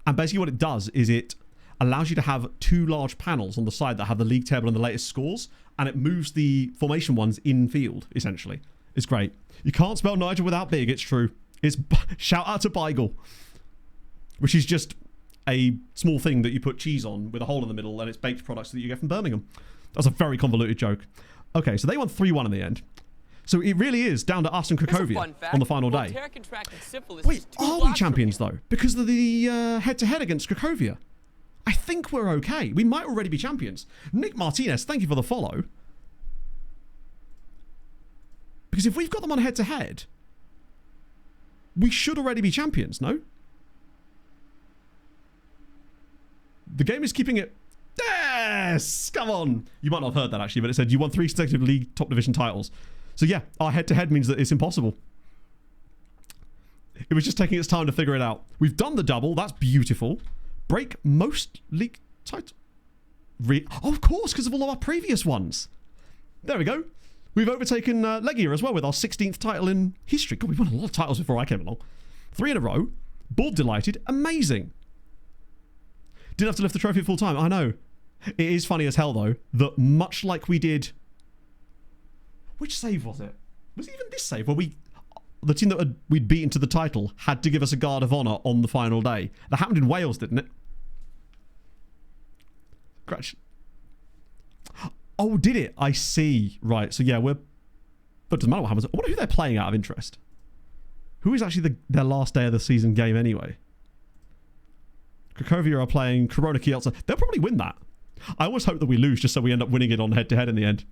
And basically what it does is it allows you to have two large panels on the side that have the league table and the latest scores, and it moves the formation ones in field, essentially. It's great. You can't spell Nigel without big, it's true. It's shout out to Beigel, which is just a small thing that you put cheese on with a hole in the middle, and it's baked products that you get from Birmingham. That's a very convoluted joke. Okay, so they won 3-1 in the end. So it really is down to us and Cracovia on the final day. Wait, are we champions though? Because of the head-to-head against Cracovia? I think we're okay. We might already be champions. Nick Martinez, thank you for the follow. Because if we've got them on head-to-head, we should already be champions, no? The game is keeping it... Yes! Come on! You might not have heard that actually, but it said you won 3 consecutive league top division titles. So yeah, our head-to-head means that it's impossible. It was just taking its time to figure it out. We've done the double. That's beautiful. Break most league titles. Oh, of course, because of all of our previous ones. There we go. We've overtaken Legia as well with our 16th title in history. God, we won a lot of titles before I came along. 3 in a row. Board delighted. Amazing. Didn't have to lift the trophy full time. I know. It is funny as hell, though, that much like we did... Which save was it? Was it even this save where the team that we'd beaten to the title had to give us a guard of honour on the final day? That happened in Wales, didn't it? Oh, did it? I see. Right, so yeah, but it doesn't matter what happens. I wonder who they're playing out of interest. Who is actually their last day of the season game anyway? Cracovia are playing Corona Kielce. They'll probably win that. I always hope that we lose just so we end up winning it on head-to-head in the end.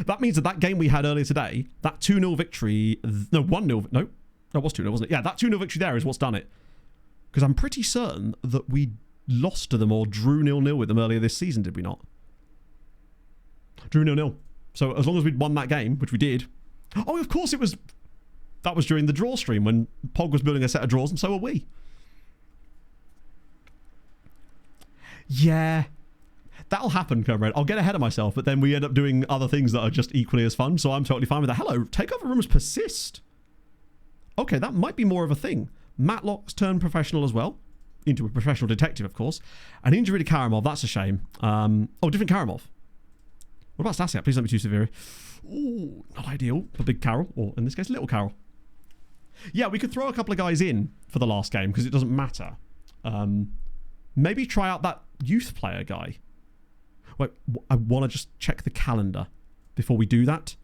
That means that game we had earlier today, that 2-0 victory... No, 1-0... No, that was 2-0, wasn't it? Yeah, that 2-0 victory there is what's done it. Because I'm pretty certain that we lost to them or drew 0-0 with them earlier this season, did we not? Drew 0-0. So as long as we'd won that game, which we did... Oh, of course it was... That was during the draw stream when Pog was building a set of draws, and so were we. Yeah... That'll happen, Comrade. I'll get ahead of myself, but then we end up doing other things that are just equally as fun, so I'm totally fine with that. Hello, takeover rumors persist. Okay, that might be more of a thing. Matlock's turned professional as well. Into a professional detective, of course. An injury to Karamov, that's a shame. Oh, different Karamov. What about Stasiak? Please don't be too severe. Ooh, not ideal for Big Carol, or in this case, Little Carol. Yeah, we could throw a couple of guys in for the last game, because it doesn't matter. Maybe try out that youth player guy. Wait, I want to just check the calendar before we do that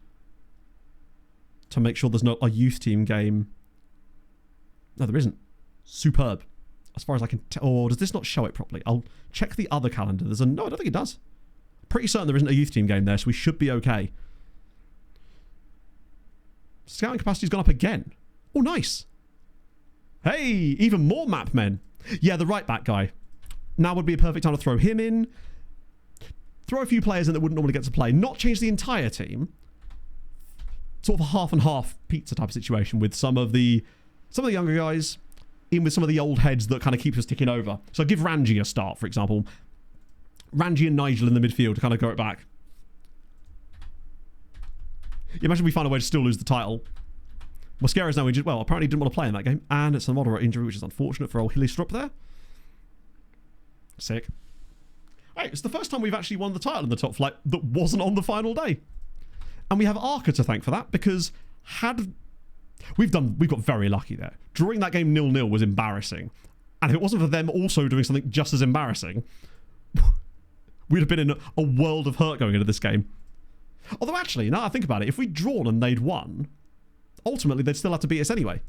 to make sure there's not a youth team game. No, there isn't. Superb. As far as I can tell. Or does this not show it properly? I'll check the other calendar. No, I don't think it does. Pretty certain there isn't a youth team game there, so we should be okay. Scouting capacity's gone up again. Oh, nice. Hey, even more map men. Yeah, the right back guy. Now would be a perfect time to throw him in. Throw a few players in that wouldn't normally get to play. Not change the entire team. Sort of a half and half pizza type of situation with some of the younger guys in with some of the old heads that kind of keep us ticking over. So give Ranji a start, for example. Ranji and Nigel in the midfield to kind of go it back. Imagine we find a way to still lose the title. Mosquera's now injured. Well, apparently didn't want to play in that game. And it's a moderate injury, which is unfortunate for old Hillystrup there. Sick. Hey, it's the first time we've actually won the title in the top flight that wasn't on the final day. And we have Arca to thank for that, because we've got very lucky there. Drawing that game 0-0 was embarrassing. And if it wasn't for them also doing something just as embarrassing, we'd have been in a world of hurt going into this game. Although actually, now that I think about it, if we'd drawn and they'd won, ultimately they'd still have to beat us anyway.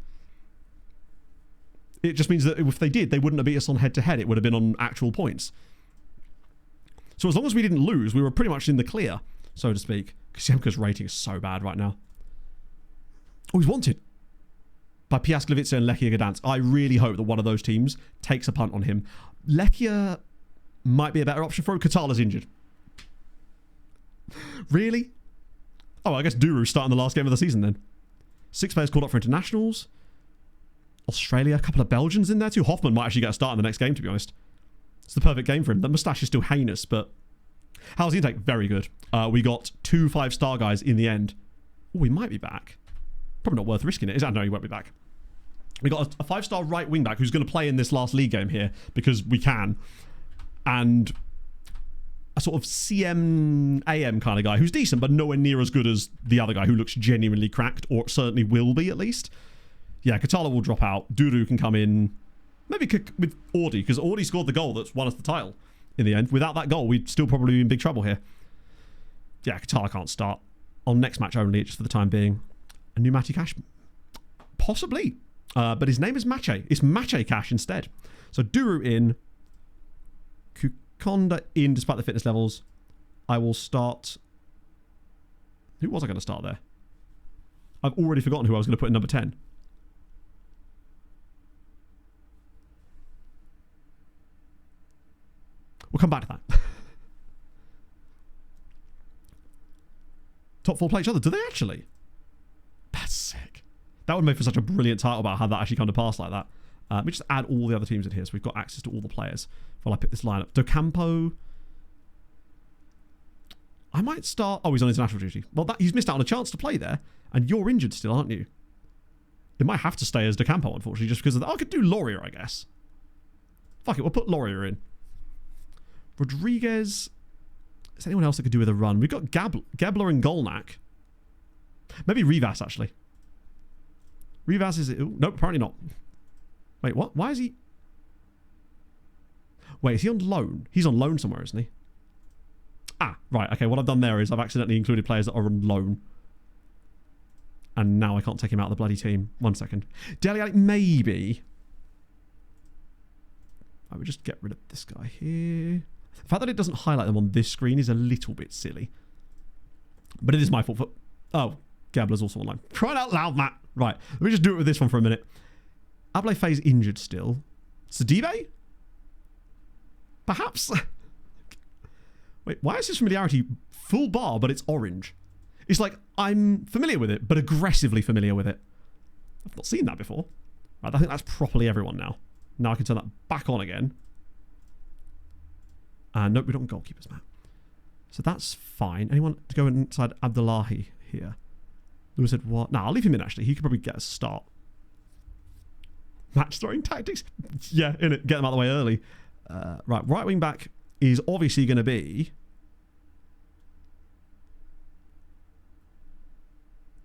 It just means that if they did, they wouldn't have beat us on head-to-head. It would have been on actual points. So as long as we didn't lose, we were pretty much in the clear, so to speak. Siemka's rating is so bad right now. Oh, he's wanted by Piasklevice and Lechia Gdansk. I really hope that one of those teams takes a punt on him. Lechia might be a better option for him. Katala's injured. Really? Oh, I guess Duru's starting the last game of the season then. 6 players called up for internationals. Australia, a couple of Belgians in there too. Hoffman might actually get a start in the next game, to be honest. It's the perfect game for him. The moustache is still heinous, but how's the intake? Very good. We got 2 5-star guys in the end. Oh, we might be back. Probably not worth risking it, is it? No, he won't be back. We got a 5-star right wing back who's going to play in this last league game here because we can. And a sort of CM AM kind of guy who's decent, but nowhere near as good as the other guy who looks genuinely cracked, or certainly will be at least. Yeah, Katala will drop out. Duru can come in. Maybe with Audi, because Audi scored the goal that's won us the title in the end. Without that goal, we'd still probably be in big trouble here. Yeah, Katala can't start. On next match only, just for the time being. A new Matty Cash? Possibly. But his name is Mache. It's Mache Cash instead. So Duru in. Kukonda in, despite the fitness levels. I will start... Who was I going to start there? I've already forgotten who I was going to put in number 10. We'll come back to that. Top 4 play each other. Do they actually? That's sick. That would make for such a brilliant title about how that actually come to pass like that. Let me just add all the other teams in here so we've got access to all the players while I pick this lineup. Docampo. I might start... Oh, he's on international duty. Well, he's missed out on a chance to play there. And you're injured still, aren't you? It might have to stay as Docampo, unfortunately, just because of that. Oh, I could do Laurier, I guess. Fuck it, we'll put Laurier in. Rodriguez. Is there anyone else that could do with a run? We've got Gebler and Golnak. Maybe Rivas, actually. Rivas is... Ooh, nope, apparently not. Wait, what? Why is he... Wait, is he on loan? He's on loan somewhere, isn't he? Ah, right. Okay, what I've done there is I've accidentally included players that are on loan. And now I can't take him out of the bloody team. 1 second. Dele Alli, maybe. I would just get rid of this guy here. The fact that it doesn't highlight them on this screen is a little bit silly. But it is my fault for... Oh, Gabler's also online. Crying out loud, Matt. Right, let me just do it with this one for a minute. Ablay Faye's injured still. Sadibe? Perhaps? Wait, why is his familiarity full bar, but it's orange? It's like, I'm familiar with it, but aggressively familiar with it. I've not seen that before. Right, I think that's properly everyone now. Now I can turn that back on again. Nope, we don't have goalkeepers, Matt. So that's fine. Anyone to go inside Abdullahi here? Lewis said, what? No, I'll leave him in, actually. He could probably get a start. Match throwing tactics? Yeah, in it. Get them out of the way early. Right wing back is obviously going to be...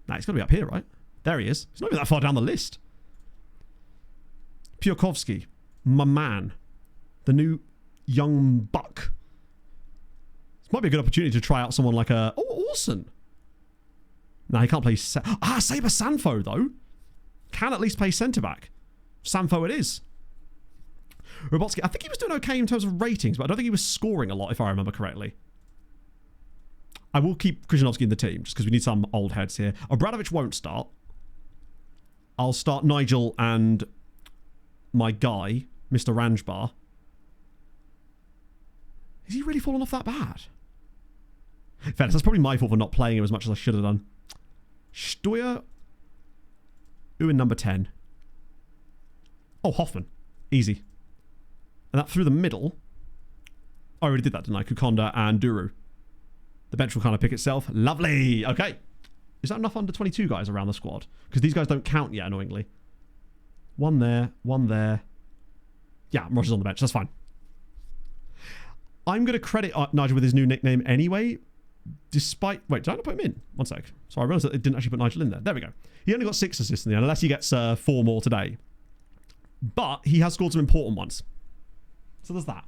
Nah, he's got to be up here, right? There he is. He's not even that far down the list. Piokovsky. My man. The new young buck. This might be a good opportunity to try out someone like a... Oh, Orson. No, he can't play... Saber Sanfo, though. Can at least play centre-back. Sanfo it is. Robotsky, I think he was doing okay in terms of ratings, but I don't think he was scoring a lot, if I remember correctly. I will keep Krzyzanowski in the team, just because we need some old heads here. Obradovic won't start. I'll start Nigel and my guy, Mr. Ranjbar. Is he really fallen off that bad? Fairness, that's probably my fault for not playing him as much as I should have done. Steuer. Ooh, in number 10. Oh, Hoffman. Easy. And that through the middle. I already did that, didn't I? Kukonda and Duru. The bench will kind of pick itself. Lovely. Okay. Is that enough under 22 guys around the squad? Because these guys don't count yet, annoyingly. One there, one there. Yeah, Roger's on the bench. That's fine. I'm going to credit Nigel with his new nickname anyway, despite... Wait, did I not put him in? One sec. So I realised that it didn't actually put Nigel in there. There we go. He only got 6 assists in the end, unless he gets 4 more today. But he has scored some important ones. So there's that.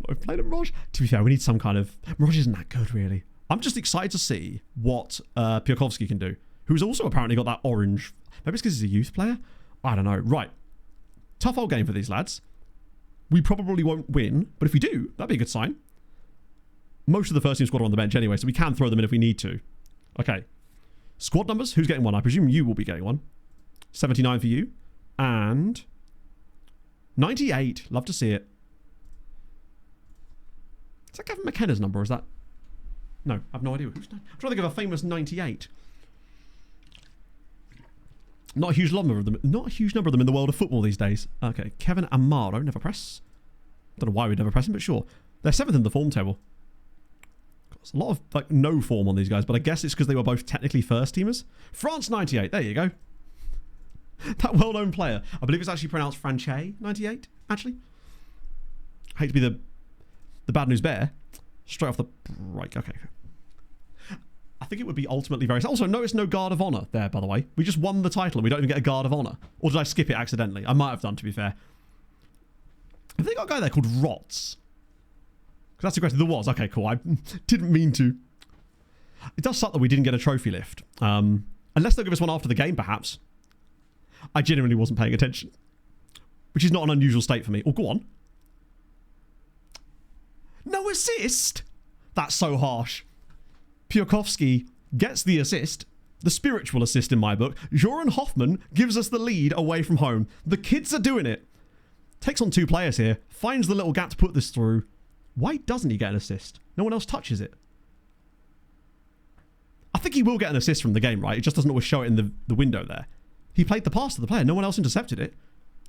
I've played him, Rog. To be fair, we need some kind of... Rog isn't that good, really. I'm just excited to see what Piakovsky can do, who's also apparently got that orange... Maybe it's because he's a youth player? I don't know. Right. Tough old game for these lads. We probably won't win, but if we do, that'd be a good sign. Most of the first team squad are on the bench anyway, so we can throw them in if we need to. Okay. Squad numbers. Who's getting one? I presume you will be getting one. 79 for you. And 98. Love to see it. Is that Gavin McKenna's number, or is that... No, I have no idea. I'm trying to think of a famous 98. Not a huge number of them. Not a huge number of them in the world of football these days. Okay, Kevin Amaro, never press. Don't know why we'd never press him, but sure. They're 7th in the form table. There's a lot of like no form on these guys, but I guess it's because they were both technically first teamers. France 98. There you go. That well-known player. I believe it's actually pronounced Franche 98. Actually, I hate to be the bad news bear. Straight off the break. Okay. I think it would be ultimately very... Also, notice no Guard of Honor there, by the way. We just won the title and we don't even get a Guard of Honor. Or did I skip it accidentally? I might have done, to be fair. Have they got a guy there called Rots? Because that's the question. There was. Okay, cool. I didn't mean to. It does suck that we didn't get a trophy lift. Unless they'll give us one after the game, perhaps. I genuinely wasn't paying attention. Which is not an unusual state for me. Oh, go on. No assist? That's so harsh. Piakovsky gets the assist, the spiritual assist in my book. Joran Hoffman gives us the lead away from home. The kids are doing it. Takes on 2 players here, finds the little gap to put this through. Why doesn't he get an assist? No one else touches it. I think he will get an assist from the game, right? It just doesn't always show it in the window there. He played the pass to the player. No one else intercepted it.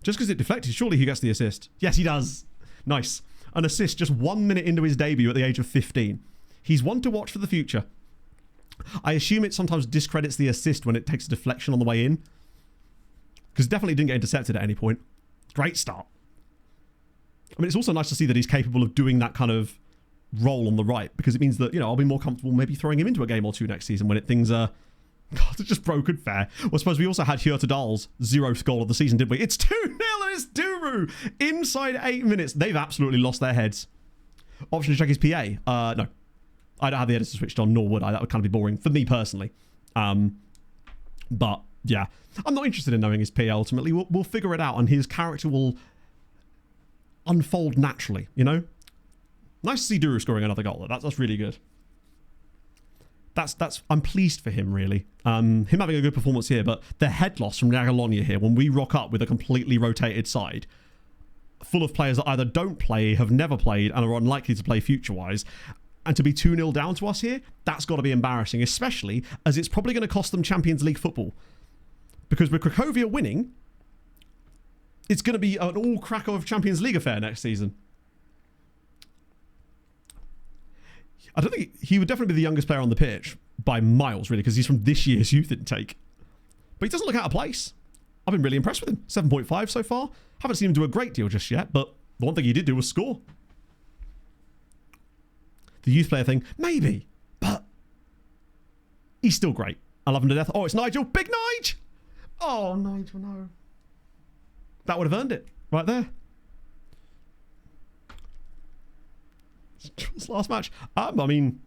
Just because it deflected, surely he gets the assist. Yes, he does. Nice. An assist just 1 minute into his debut at the age of 15. He's one to watch for the future. I assume it sometimes discredits the assist when it takes a deflection on the way in. Because definitely didn't get intercepted at any point. Great start. I mean, it's also nice to see that he's capable of doing that kind of role on the right. Because it means that, you know, I'll be more comfortable maybe throwing him into a game or 2 next season when things are... God, it's just broken fair. Well, I suppose we also had Hjorta Dahl's 0th goal of the season, didn't we? It's 2-0 and it's Duru! Inside 8 minutes. They've absolutely lost their heads. Option to check his PA. No. I don't have the editor switched on, nor would I. That would kind of be boring for me personally. But, yeah. I'm not interested in knowing his PA ultimately. We'll figure it out and his character will unfold naturally, you know? Nice to see Duru scoring another goal. That's really good. I'm pleased for him, really. Him having a good performance here, but the head loss from Jagiellonia here, when we rock up with a completely rotated side, full of players that either don't play, have never played, and are unlikely to play future-wise, and to be 2-0 down to us here, that's got to be embarrassing, especially as it's probably going to cost them Champions League football. Because with Cracovia winning, it's going to be an all Krakow Champions League affair next season. I don't think he would definitely be the youngest player on the pitch by miles, really, because he's from this year's youth intake. But he doesn't look out of place. I've been really impressed with him. 7.5 so far. Haven't seen him do a great deal just yet, but the one thing he did do was score. The youth player thing, maybe, but he's still great. I love him to death. Oh, it's Nigel. Big Nige! Oh, Nigel, no. That would have earned it right there. It's last match. I mean,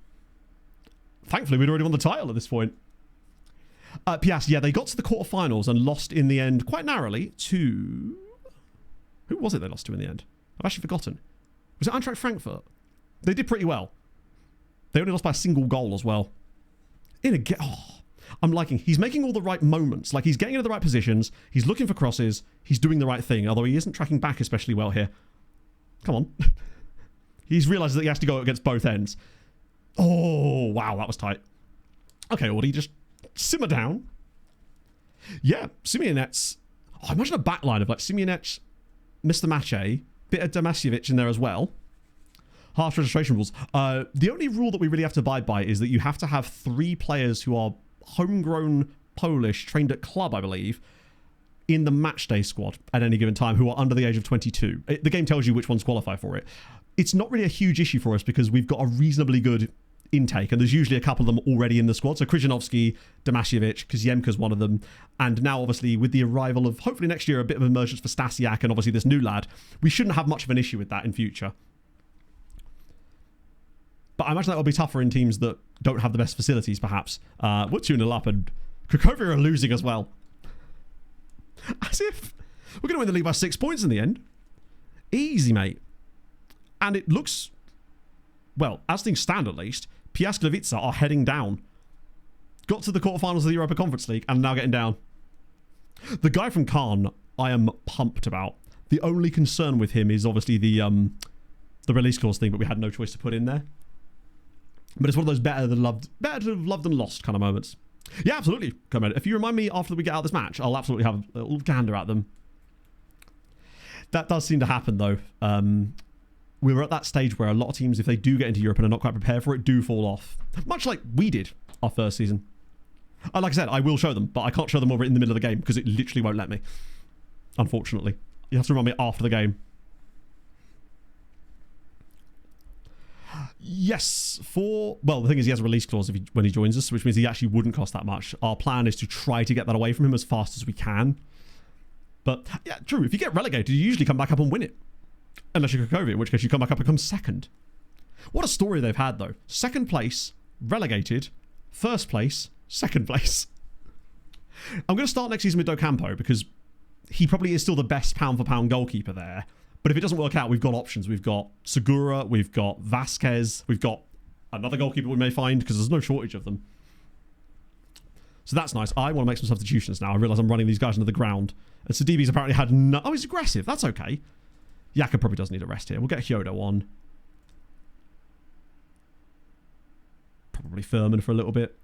thankfully we'd already won the title at this point. Piast, yeah, they got to the quarterfinals and lost in the end quite narrowly to... Who was it they lost to in the end? I've actually forgotten. Was it Eintracht Frankfurt? They did pretty well. They only lost by a single goal as well. I'm liking... He's making all the right moments. Like, he's getting into the right positions. He's looking for crosses. He's doing the right thing, although he isn't tracking back especially well here. Come on. He's realised that he has to go against both ends. Oh, wow, that was tight. Okay, Audi, just simmer down. Yeah, Simeonet's... Oh, imagine a backline of like Simeonet's, Mr. Mache, bit of Damasiewicz in there as well. Harsh registration rules. The only rule that we really have to abide by is that you have to have 3 players who are homegrown Polish, trained at club, I believe, in the matchday squad at any given time, who are under the age of 22. The game tells you which ones qualify for it. It's not really a huge issue for us because we've got a reasonably good intake, and there's usually a couple of them already in the squad. So Krzyżanowski, Damasiewicz, Koziemka's one of them, and now obviously with the arrival of hopefully next year a bit of emergence for Stasiak and obviously this new lad, we shouldn't have much of an issue with that in future. But I imagine that will be tougher in teams that don't have the best facilities, perhaps. We're 2-0 up, and Cracovia are losing as well. As if we're going to win the league by 6 points in the end. Easy, mate. And it looks, well, as things stand at least, Piasklewice are heading down. Got to the quarterfinals of the Europa Conference League and are now getting down. The guy from Caen, I am pumped about. The only concern with him is obviously the release clause thing, but we had no choice to put in there. But it's one of those better to have loved than lost kind of moments. Yeah, absolutely. Come on. If you remind me after we get out of this match, I'll absolutely have a little gander at them. That does seem to happen, though. We were at that stage where a lot of teams, if they do get into Europe and are not quite prepared for it, do fall off. Much like we did our first season. Like I said, I will show them, but I can't show them over in the middle of the game because it literally won't let me. Unfortunately. You have to remind me after the game. Yes, well, the thing is he has a release clause when he joins us, which means he actually wouldn't cost that much. Our plan is to try to get that away from him as fast as we can. But, yeah, true. If you get relegated, you usually come back up and win it. Unless you're Cracovia, in which case you come back up and become second. What a story they've had, though. Second place, relegated. First place, second place. I'm going to start next season with Docampo because he probably is still the best pound-for-pound goalkeeper there. But if it doesn't work out, we've got options. We've got Segura, we've got Vasquez, we've got another goalkeeper we may find because there's no shortage of them. So that's nice. I want to make some substitutions now. I realise I'm running these guys into the ground. And Sidibe's apparently had no... Oh, he's aggressive. That's okay. Yaka probably does need a rest here. We'll get Hyodo on. Probably Furman for a little bit.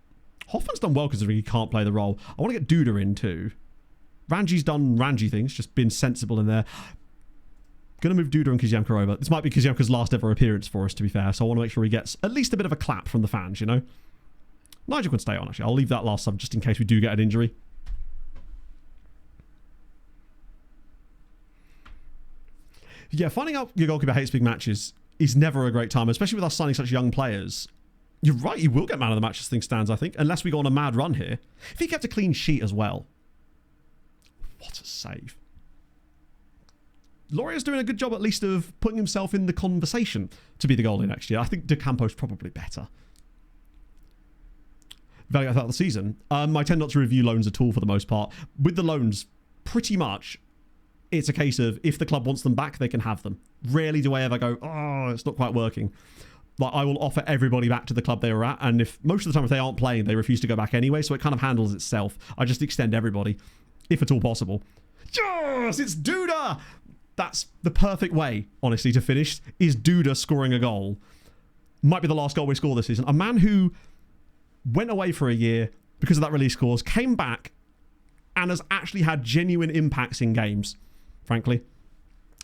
Hoffman's done well considering he can't play the role. I want to get Duda in too. Ranji's done Ranji things, just been sensible in there. Going to move Duda and Koziemka over. This might be Koziemka's last ever appearance for us, to be fair, so I want to make sure he gets at least a bit of a clap from the fans, you know? Nigel can stay on, actually. I'll leave that last sub just in case we do get an injury. Yeah, finding out your goalkeeper hates big matches is never a great time, especially with us signing such young players. You're right, he will get man of the match as things stands, I think, unless we go on a mad run here. If he kept a clean sheet as well. What a save. Lauria's doing a good job at least of putting himself in the conversation to be the goalie next year. I think De Campo's probably better. Value throughout the season. I tend not to review loans at all for the most part. With the loans, pretty much, it's a case of if the club wants them back, they can have them. Rarely do I ever go, oh, it's not quite working. Like, I will offer everybody back to the club they were at, and if most of the time if they aren't playing, they refuse to go back anyway, so it kind of handles itself. I just extend everybody, if at all possible. Yes, it's Duda! That's the perfect way, honestly, to finish, is Duda scoring a goal. Might be the last goal we score this season. A man who went away for a year because of that release clause, came back, and has actually had genuine impacts in games, frankly.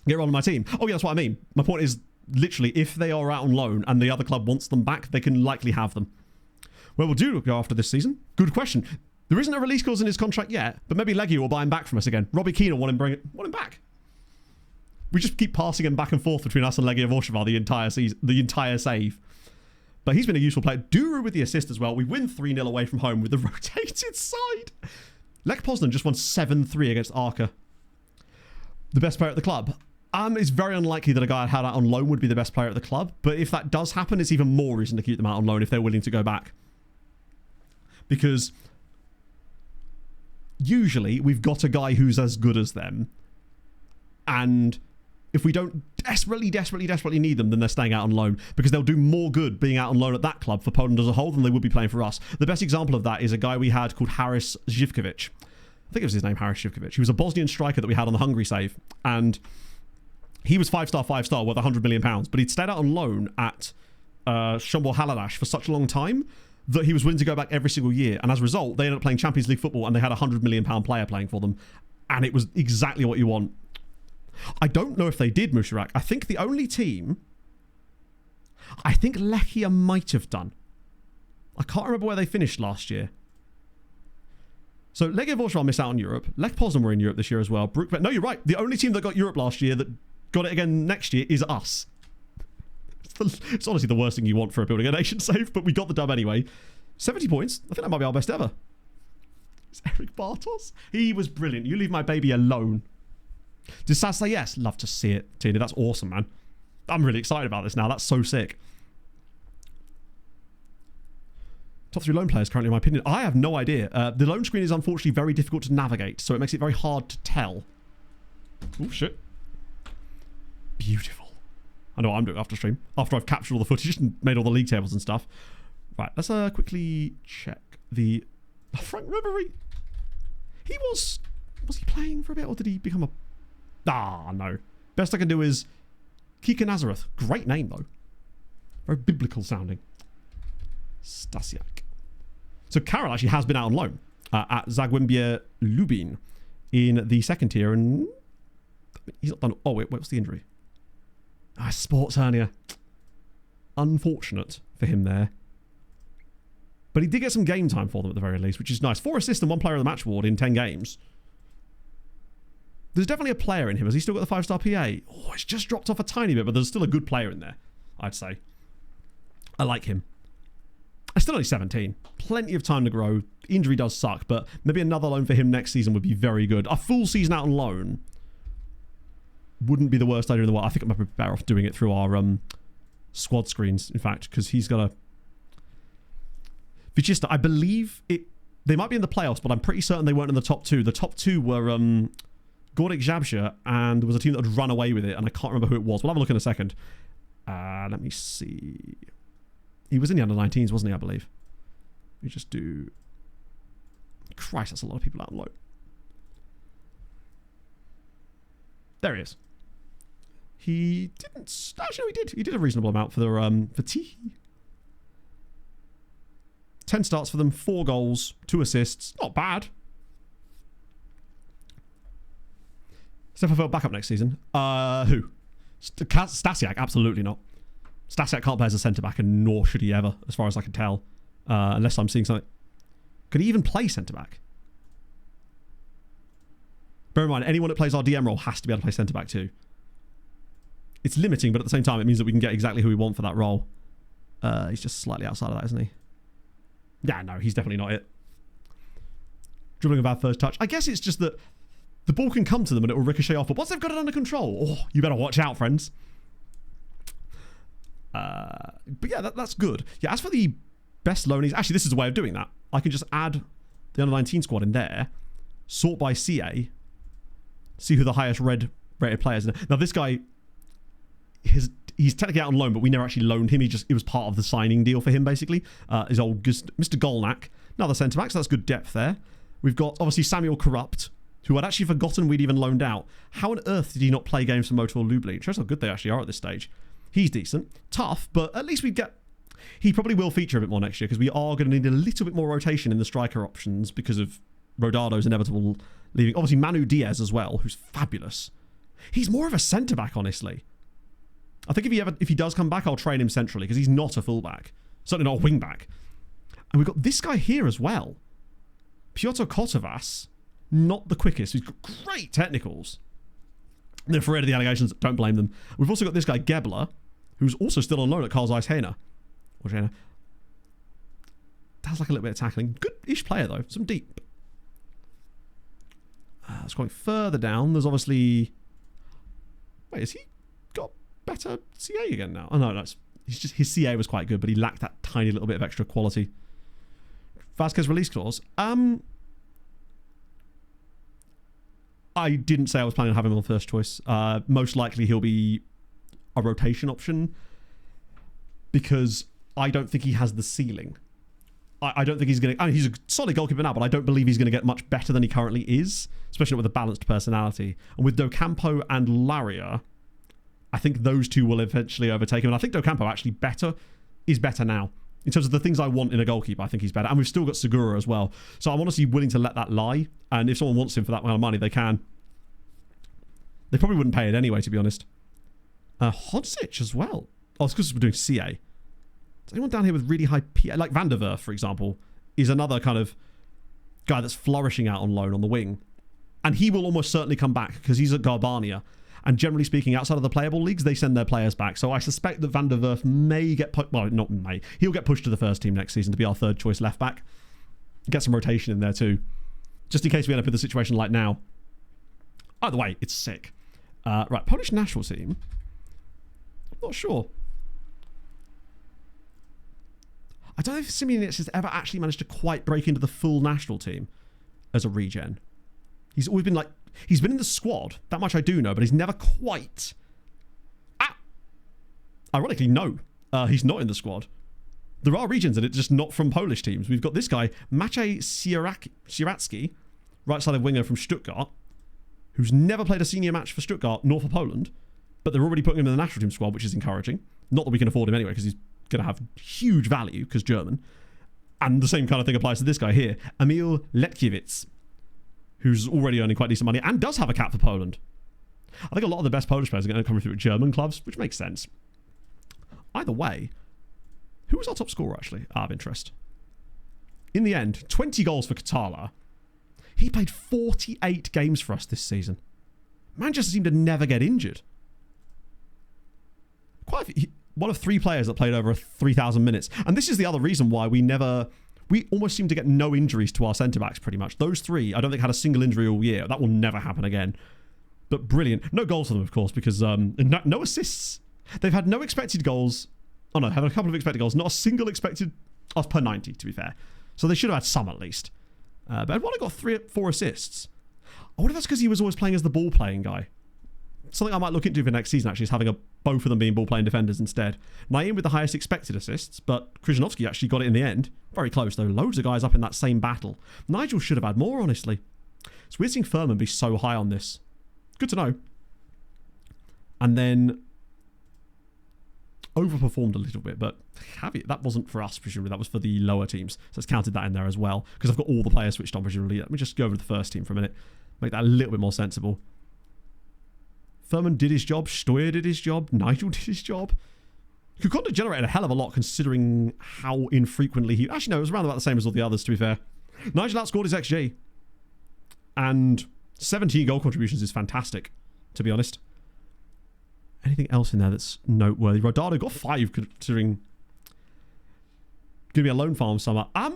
Get on my team. Oh, yeah, that's what I mean. My point is, literally, if they are out on loan and the other club wants them back, they can likely have them. Where will Duda go after this season? Good question. There isn't a release clause in his contract yet, but maybe Leggy will buy him back from us again. Robbie Keane will want him back. We just keep passing him back and forth between us and Legia Warszawa the entire season, the entire save. But he's been a useful player. Duru with the assist as well. We win 3-0 away from home with the rotated side. Lech Poznan just won 7-3 against Arca. The best player at the club. It's very unlikely that a guy I had out on loan would be the best player at the club. But if that does happen, it's even more reason to keep them out on loan if they're willing to go back. Because usually we've got a guy who's as good as them. And if we don't desperately need them, then they're staying out on loan because they'll do more good being out on loan at that club for Poland as a whole than they would be playing for us. The best example of that is a guy we had called Haris Zivkovic. I think it was his name, Haris Zivkovic. He was a Bosnian striker that we had on the Hungary save. And he was 5-star, worth £100 million. But he'd stayed out on loan at Shombor Haladash for such a long time that he was willing to go back every single year. And as a result, they ended up playing Champions League football and they had a £100 million player playing for them. And it was exactly what you want. I don't know if they did, Musharak. I think the only team I think Lechia might have done. I can't remember where they finished last year. So Legia Warszawa missed out on Europe. Lech Poznan were in Europe this year as well. No, you're right. The only team that got Europe last year that got it again next year is us. It's honestly the worst thing you want for a building a nation save, but we got the dub anyway. 70 points. I think that might be our best ever. It's Eric Bartos. He was brilliant. You leave my baby alone. Did Saz say yes? Love to see it, Tina. That's awesome, man. I'm really excited about this now. That's so sick. Top 3 loan players currently, in my opinion. I have no idea. The loan screen is unfortunately very difficult to navigate, so it makes it very hard to tell. Oh, shit. Beautiful. I know what I'm doing after stream. After I've captured all the footage and made all the league tables and stuff. Right, let's quickly check the... Frank Ribery. He was... Was he playing for a bit, or did he become a... Ah, no. Best I can do is... Kika Nazareth. Great name, though. Very biblical sounding. Stasiak. So Karol actually has been out on loan at Zagłębie Lubin in the second tier, and he's not done... Oh, wait, what's the injury? Ah, sports hernia. Unfortunate for him there. But he did get some game time for them at the very least, which is nice. 4 assists and 1 player of the match award in 10 games. There's definitely a player in him. Has he still got the 5-star PA? Oh, it's just dropped off a tiny bit, but there's still a good player in there, I'd say. I like him. I'm still only 17. Plenty of time to grow. Injury does suck, but maybe another loan for him next season would be very good. A full season out on loan wouldn't be the worst idea in the world. I think I might be better off doing it through our squad screens, in fact, because he's got a... Vigista, I believe it... They might be in the playoffs, but I'm pretty certain they weren't in the top 2. The top 2 were Górnik Zabrze, and there was a team that had run away with it, and I can't remember who it was. We'll have a look in a second. Let me see... He was in the under-19s, wasn't he, I believe? We just do... Christ, that's a lot of people out on low. There he is. He didn't... Actually, no, he did. He did a reasonable amount for T. 10 starts for them, 4 goals, 2 assists. Not bad. Stefan back up next season. Who? Stasiak? Absolutely not. Stasiak can't play as a centre-back, and nor should he ever, as far as I can tell. Unless I'm seeing something... Could he even play centre-back? Bear in mind, anyone that plays our DM role has to be able to play centre-back too. It's limiting, but at the same time, it means that we can get exactly who we want for that role. He's just slightly outside of that, isn't he? Yeah, no, he's definitely not it. Dribbling a bad first touch. I guess it's just that the ball can come to them and it will ricochet off, but once they've got it under control, oh, you better watch out, friends. But yeah, that's good. Yeah, as for the best loanees, actually, this is a way of doing that. I can just add the under-19 squad in there, sort by CA, see who the highest red-rated players are. Now, this guy, he's technically out on loan, but we never actually loaned him. It was part of the signing deal for him, basically. His old Mr. Golnak, another centre-back, so that's good depth there. We've got, obviously, Samuel Corrupt, who I'd actually forgotten we'd even loaned out. How on earth did he not play games for Motor Lublin? It shows how good they actually are at this stage. He's decent. Tough, but at least we get... He probably will feature a bit more next year, because we are going to need a little bit more rotation in the striker options because of Rodado's inevitable leaving. Obviously, Manu Diaz as well, who's fabulous. He's more of a centre-back, honestly. I think if he does come back, I'll train him centrally, because he's not a full-back. Certainly not a wing-back. And we've got this guy here as well. Piotr Kotovas, not the quickest. He's got great technicals. They're afraid of the allegations. Don't blame them. We've also got this guy, Gebler, who's also still on loan at Carl Zeiss Jena. Or Jena. Does like a little bit of tackling. Good-ish player, though. Some deep. It's going further down. There's obviously... Wait, has he got better CA again now? Oh, no, he's just... His CA was quite good, but he lacked that tiny little bit of extra quality. Vasquez release clause. I didn't say I was planning on having him on first choice. Most likely he'll be a rotation option because I don't think he has the ceiling. I don't think he's going to... I mean, he's a solid goalkeeper now, but I don't believe he's going to get much better than he currently is, especially with a balanced personality. And with Docampo and Laria, I think those two will eventually overtake him. And I think Docampo actually is better now. In terms of the things I want in a goalkeeper, I think he's better. And we've still got Segura as well. So I'm honestly willing to let that lie. And if someone wants him for that kind of money, they can. They probably wouldn't pay it anyway, to be honest. Hodzic as well. Oh, it's because we're doing CA. Is anyone down here with really high PA? Like Van der Werf, for example, is another kind of guy that's flourishing out on loan on the wing. And he will almost certainly come back because he's at Garbania. And generally speaking, outside of the playable leagues, they send their players back. So I suspect that Van der Werf may get... well, not may. He'll get pushed to the first team next season to be our third choice left back. Get some rotation in there too. Just in case we end up with a situation like now. Either way, it's sick. Right, Polish national team. I'm not sure. I don't know if Simeonic has ever actually managed to quite break into the full national team as a regen. He's always been like... he's been in the squad. That much I do know, but he's never quite... Ironically, no. He's not in the squad. There are regions in it, just not from Polish teams. We've got this guy, Maciej Sieracki, right side of winger from Stuttgart, who's never played a senior match for Stuttgart nor for Poland, but they're already putting him in the national team squad, which is encouraging. Not that we can afford him anyway, because he's going to have huge value, because German. And the same kind of thing applies to this guy here, Emil Letkiewicz, who's already earning quite decent money and does have a cap for Poland. I think a lot of the best Polish players are going to come through at German clubs, which makes sense. Either way, who was our top scorer, actually, out of interest? In the end, 20 goals for Katala. He played 48 games for us this season. Manchester seemed to never get injured. One of 3 players that played over 3,000 minutes. And this is the other reason why we almost seem to get no injuries to our centre-backs, pretty much. Those 3, I don't think, had a single injury all year. That will never happen again. But brilliant. No goals for them, of course, because no assists. They've had no expected goals. Oh, no, have a couple of expected goals. Not a single expected... oh, per 90, to be fair. So they should have had some, at least. But Eduardo got 4 assists. I wonder if that's because he was always playing as the ball-playing guy. Something I might look into for next season, actually, is having both of them being ball-playing defenders instead. Naim with the highest expected assists, but Krzyżanowski actually got it in the end. Very close, though. Loads of guys up in that same battle. Nigel should have had more, honestly. It's weird seeing Furman be so high on this. Good to know. And then... overperformed a little bit, but that wasn't for us, presumably. That was for the lower teams. So it's counted that in there as well, because I've got all the players switched on, presumably. Let me just go over to the first team for a minute. Make that a little bit more sensible. Furman did his job. Steuer did his job. Nigel did his job. Kukonda generated a hell of a lot, considering how infrequently he... actually, no, it was around about the same as all the others, to be fair. Nigel outscored his XG. And 17 goal contributions is fantastic, to be honest. Anything else in there that's noteworthy? Rodado got 5, considering going to be a loan farm summer. I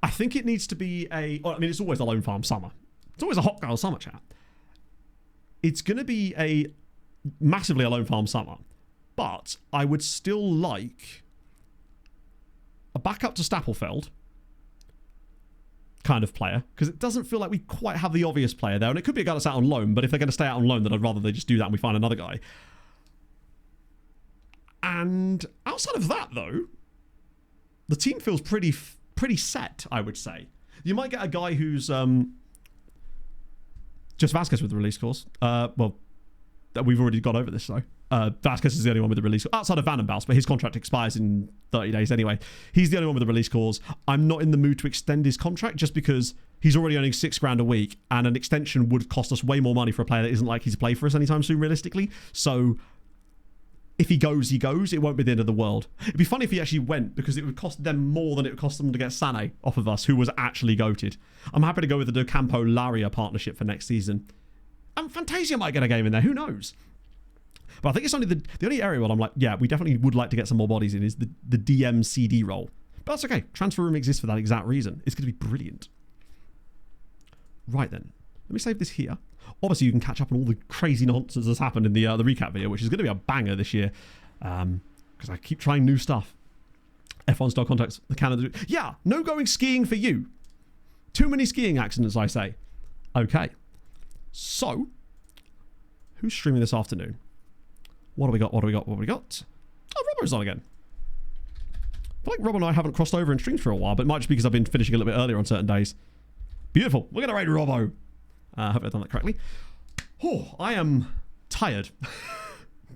think it needs to be it's always a loan farm summer. It's always a hot girl summer, chat. It's going to be massively a loan farm summer, but I would still like a backup to Stapelfeld kind of player, because it doesn't feel like we quite have the obvious player there, and it could be a guy that's out on loan, but if they're going to stay out on loan, then I'd rather they just do that and we find another guy. And outside of that, though, the team feels pretty set, I would say. You might get a guy who's just Vasquez with the release clause. Well, we've already got over this, though. Vasquez is the only one with the release, outside of Vandenbaus, but his contract expires in 30 days anyway. He's the only one with the release clause. I'm not in the mood to extend his contract just because he's already earning $6,000 a week, and an extension would cost us way more money for a player that isn't likely to play for us anytime soon, realistically. So if he goes, he goes. It won't be the end of the world. It'd be funny if he actually went, because it would cost them more than it would cost them to get Sané off of us, who was actually goated. I'm happy to go with the De Campo Laria partnership for next season. And Fantasia might get a game in there. Who knows? But I think it's only the only area where I'm like, yeah, we definitely would like to get some more bodies in is the DM-CD role. But that's okay. Transfer room exists for that exact reason. It's going to be brilliant. Right then. Let me save this here. Obviously, you can catch up on all the crazy nonsense that's happened in the recap video, which is going to be a banger this year. Because I keep trying new stuff. F1 style contacts the Canada. Yeah, no going skiing for you. Too many skiing accidents, I say. Okay. So, who's streaming this afternoon? What do we got? Oh, Robbo's on again. I feel like Robbo and I haven't crossed over in streams for a while, but it might just be because I've been finishing a little bit earlier on certain days. Beautiful. We're going to raid Robbo. Hope I've done that correctly. Oh, I am tired.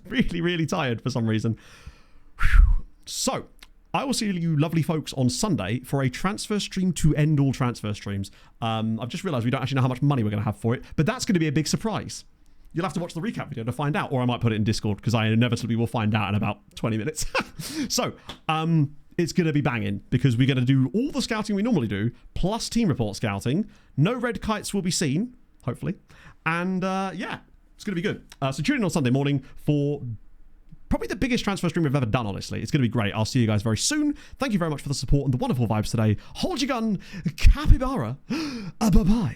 Really, really tired for some reason. Whew. So, I will see you lovely folks on Sunday for a transfer stream to end all transfer streams. I've just realised we don't actually know how much money we're going to have for it, but that's going to be a big surprise. You'll have to watch the recap video to find out, or I might put it in Discord because I inevitably will find out in about 20 minutes. So, it's going to be banging because we're going to do all the scouting we normally do, plus team report scouting. No red kites will be seen, hopefully. And yeah, it's going to be good. So tune in on Sunday morning for probably the biggest transfer stream we've ever done, honestly. It's going to be great. I'll see you guys very soon. Thank you very much for the support and the wonderful vibes today. Hold your gun. Capybara. Bye-bye.